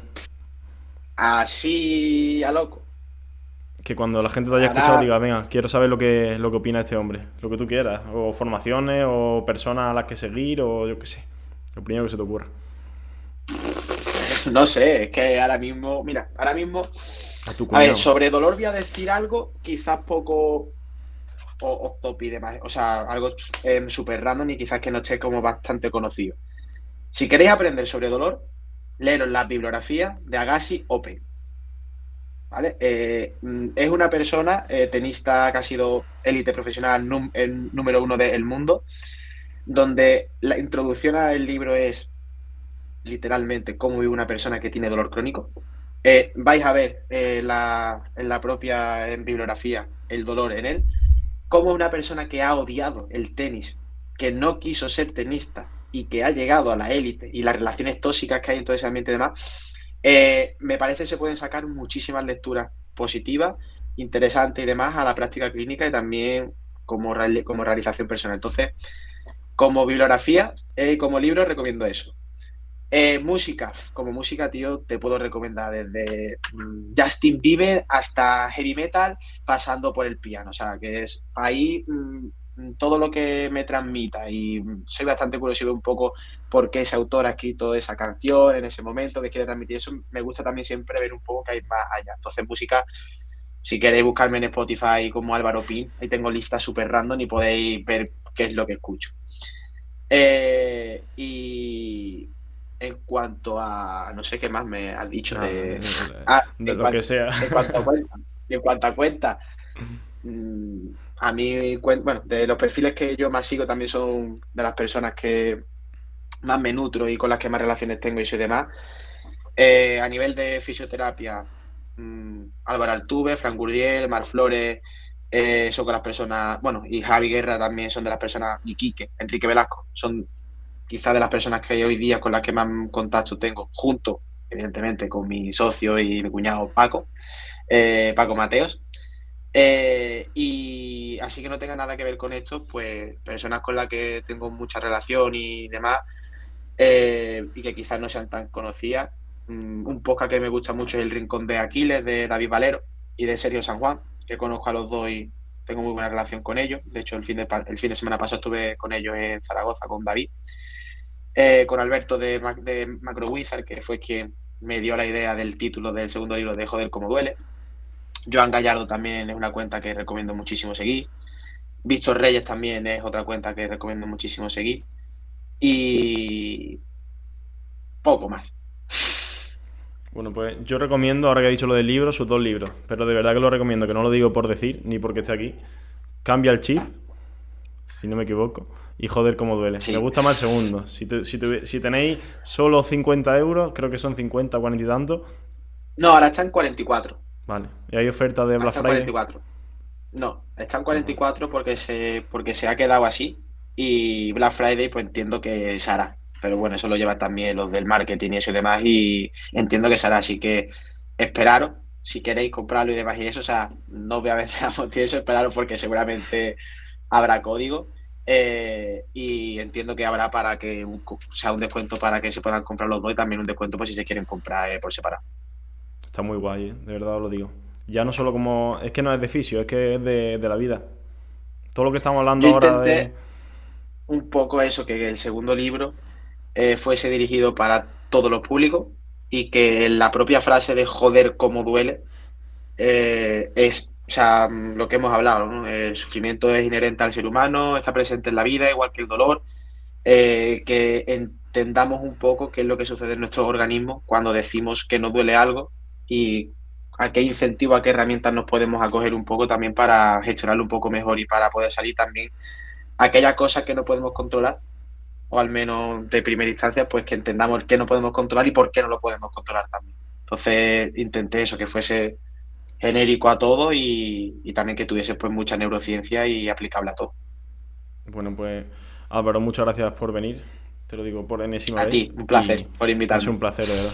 Así a loco. Que cuando la gente te haya escuchado Ahora, diga, venga, quiero saber lo que opina este hombre. Lo que tú quieras. O formaciones, o personas a las que seguir, o yo qué sé. Lo primero que se te ocurra. no sé, es que ahora mismo, mira, ahora mismo, A tu a ver, cuñado. sobre dolor voy a decir algo quizás poco off top y demás, o sea, algo súper random y quizás que no esté como bastante conocido. Si queréis aprender sobre dolor, leeros la bibliografía de Agassi Open, ¿vale? Es una persona, tenista que ha sido élite profesional el número uno del mundo, donde la introducción al libro es literalmente cómo vive una persona que tiene dolor crónico. Vais a ver en la propia bibliografía el dolor en él, como una persona que ha odiado el tenis, que no quiso ser tenista y que ha llegado a la élite y las relaciones tóxicas que hay en todo ese ambiente y demás, me parece que se pueden sacar muchísimas lecturas positivas, interesantes y demás a la práctica clínica y también como realización personal. Entonces, como bibliografía y como libro recomiendo eso. Música, como música, tío, te puedo recomendar desde Justin Bieber hasta heavy metal, pasando por el piano. O sea, que es ahí todo lo que me transmita. Y soy bastante curioso de un poco por qué ese autor ha escrito esa canción en ese momento, que quiere transmitir eso. Me gusta también siempre ver un poco que hay más allá. Entonces, música, si queréis buscarme en Spotify como Álvaro Pin, ahí tengo listas súper random y podéis ver qué es lo que escucho. Y en cuanto a, no sé qué más me has dicho Nada, de en, lo que sea. en cuanto a cuenta, en cuanto a cuenta, mm, a mí, bueno, de los perfiles que yo más sigo también son de las personas que más me nutro y con las que más relaciones tengo y soy demás. A nivel de fisioterapia, Álvaro Altuve, Fran Gurdiel, Mar Flores, son con las personas, bueno, y Javi Guerra también son de las personas, y Quique, Enrique Velasco, son quizás de las personas que hoy día con las que más contacto tengo, junto, evidentemente, con mi socio y mi cuñado Paco, Paco Mateos. Y así que no tenga nada que ver con esto, pues personas con las que tengo mucha relación y demás, y que quizás no sean tan conocidas. Un podcast que me gusta mucho es El Rincón de Aquiles, de David Valero y de Sergio San Juan, que conozco a los dos y tengo muy buena relación con ellos. De hecho, el fin de semana pasado estuve con ellos en Zaragoza, con David. Con Alberto de Macro Wizard, que fue quien me dio la idea del título del segundo libro de Joder, cómo duele. Joan Gallardo también es una cuenta que recomiendo muchísimo seguir. Víctor Reyes también es otra cuenta que recomiendo muchísimo seguir. Y poco más. Bueno, pues yo recomiendo, ahora que he dicho lo del libro, sus dos libros. Pero de verdad que lo recomiendo, que no lo digo por decir, ni porque esté aquí. Cambia el chip, si no me equivoco. Y joder, cómo duele. Me Sí. gusta más el segundo. Si tenéis solo 50 euros, creo que son 50, 40 y tanto. No, ahora están 44. Vale. Y hay oferta de Ahora Black están Friday. 44. No, están Ah, vale. 44 porque se ha quedado así. Y Black Friday, pues entiendo que se hará. Pero bueno, eso lo llevan también los del marketing y eso y demás. Y entiendo que se hará. Así que esperaros si queréis comprarlo y demás. Y eso, o sea, no os voy a vender a motivo de eso, esperaros porque seguramente habrá código. Y entiendo que habrá para que sea un descuento para que se puedan comprar los dos y también un descuento pues si se quieren comprar por separado. Está muy guay, de verdad os lo digo. Ya no solo como... Es que no es de fisio, es que es de la vida. Todo lo que estamos hablando Yo ahora de... intenté un poco eso, que el segundo libro fuese dirigido para todos los públicos y que la propia frase de joder cómo duele es, o sea, lo que hemos hablado, ¿no? El sufrimiento es inherente al ser humano, está presente en la vida, igual que el dolor, que entendamos un poco qué es lo que sucede en nuestro organismo cuando decimos que nos duele algo y a qué incentivo, a qué herramientas nos podemos acoger un poco también para gestionarlo un poco mejor y para poder salir también aquellas cosas que no podemos controlar, o al menos de primera instancia, pues que entendamos qué no podemos controlar y por qué no lo podemos controlar también. Entonces intenté eso, que fuese genérico a todo y también que tuviese pues mucha neurociencia y aplicable a todo. Bueno, pues Álvaro, muchas gracias por venir. Te lo digo por enésima A vez. ti, un placer Y por ha sido invitarme. un placer, de verdad.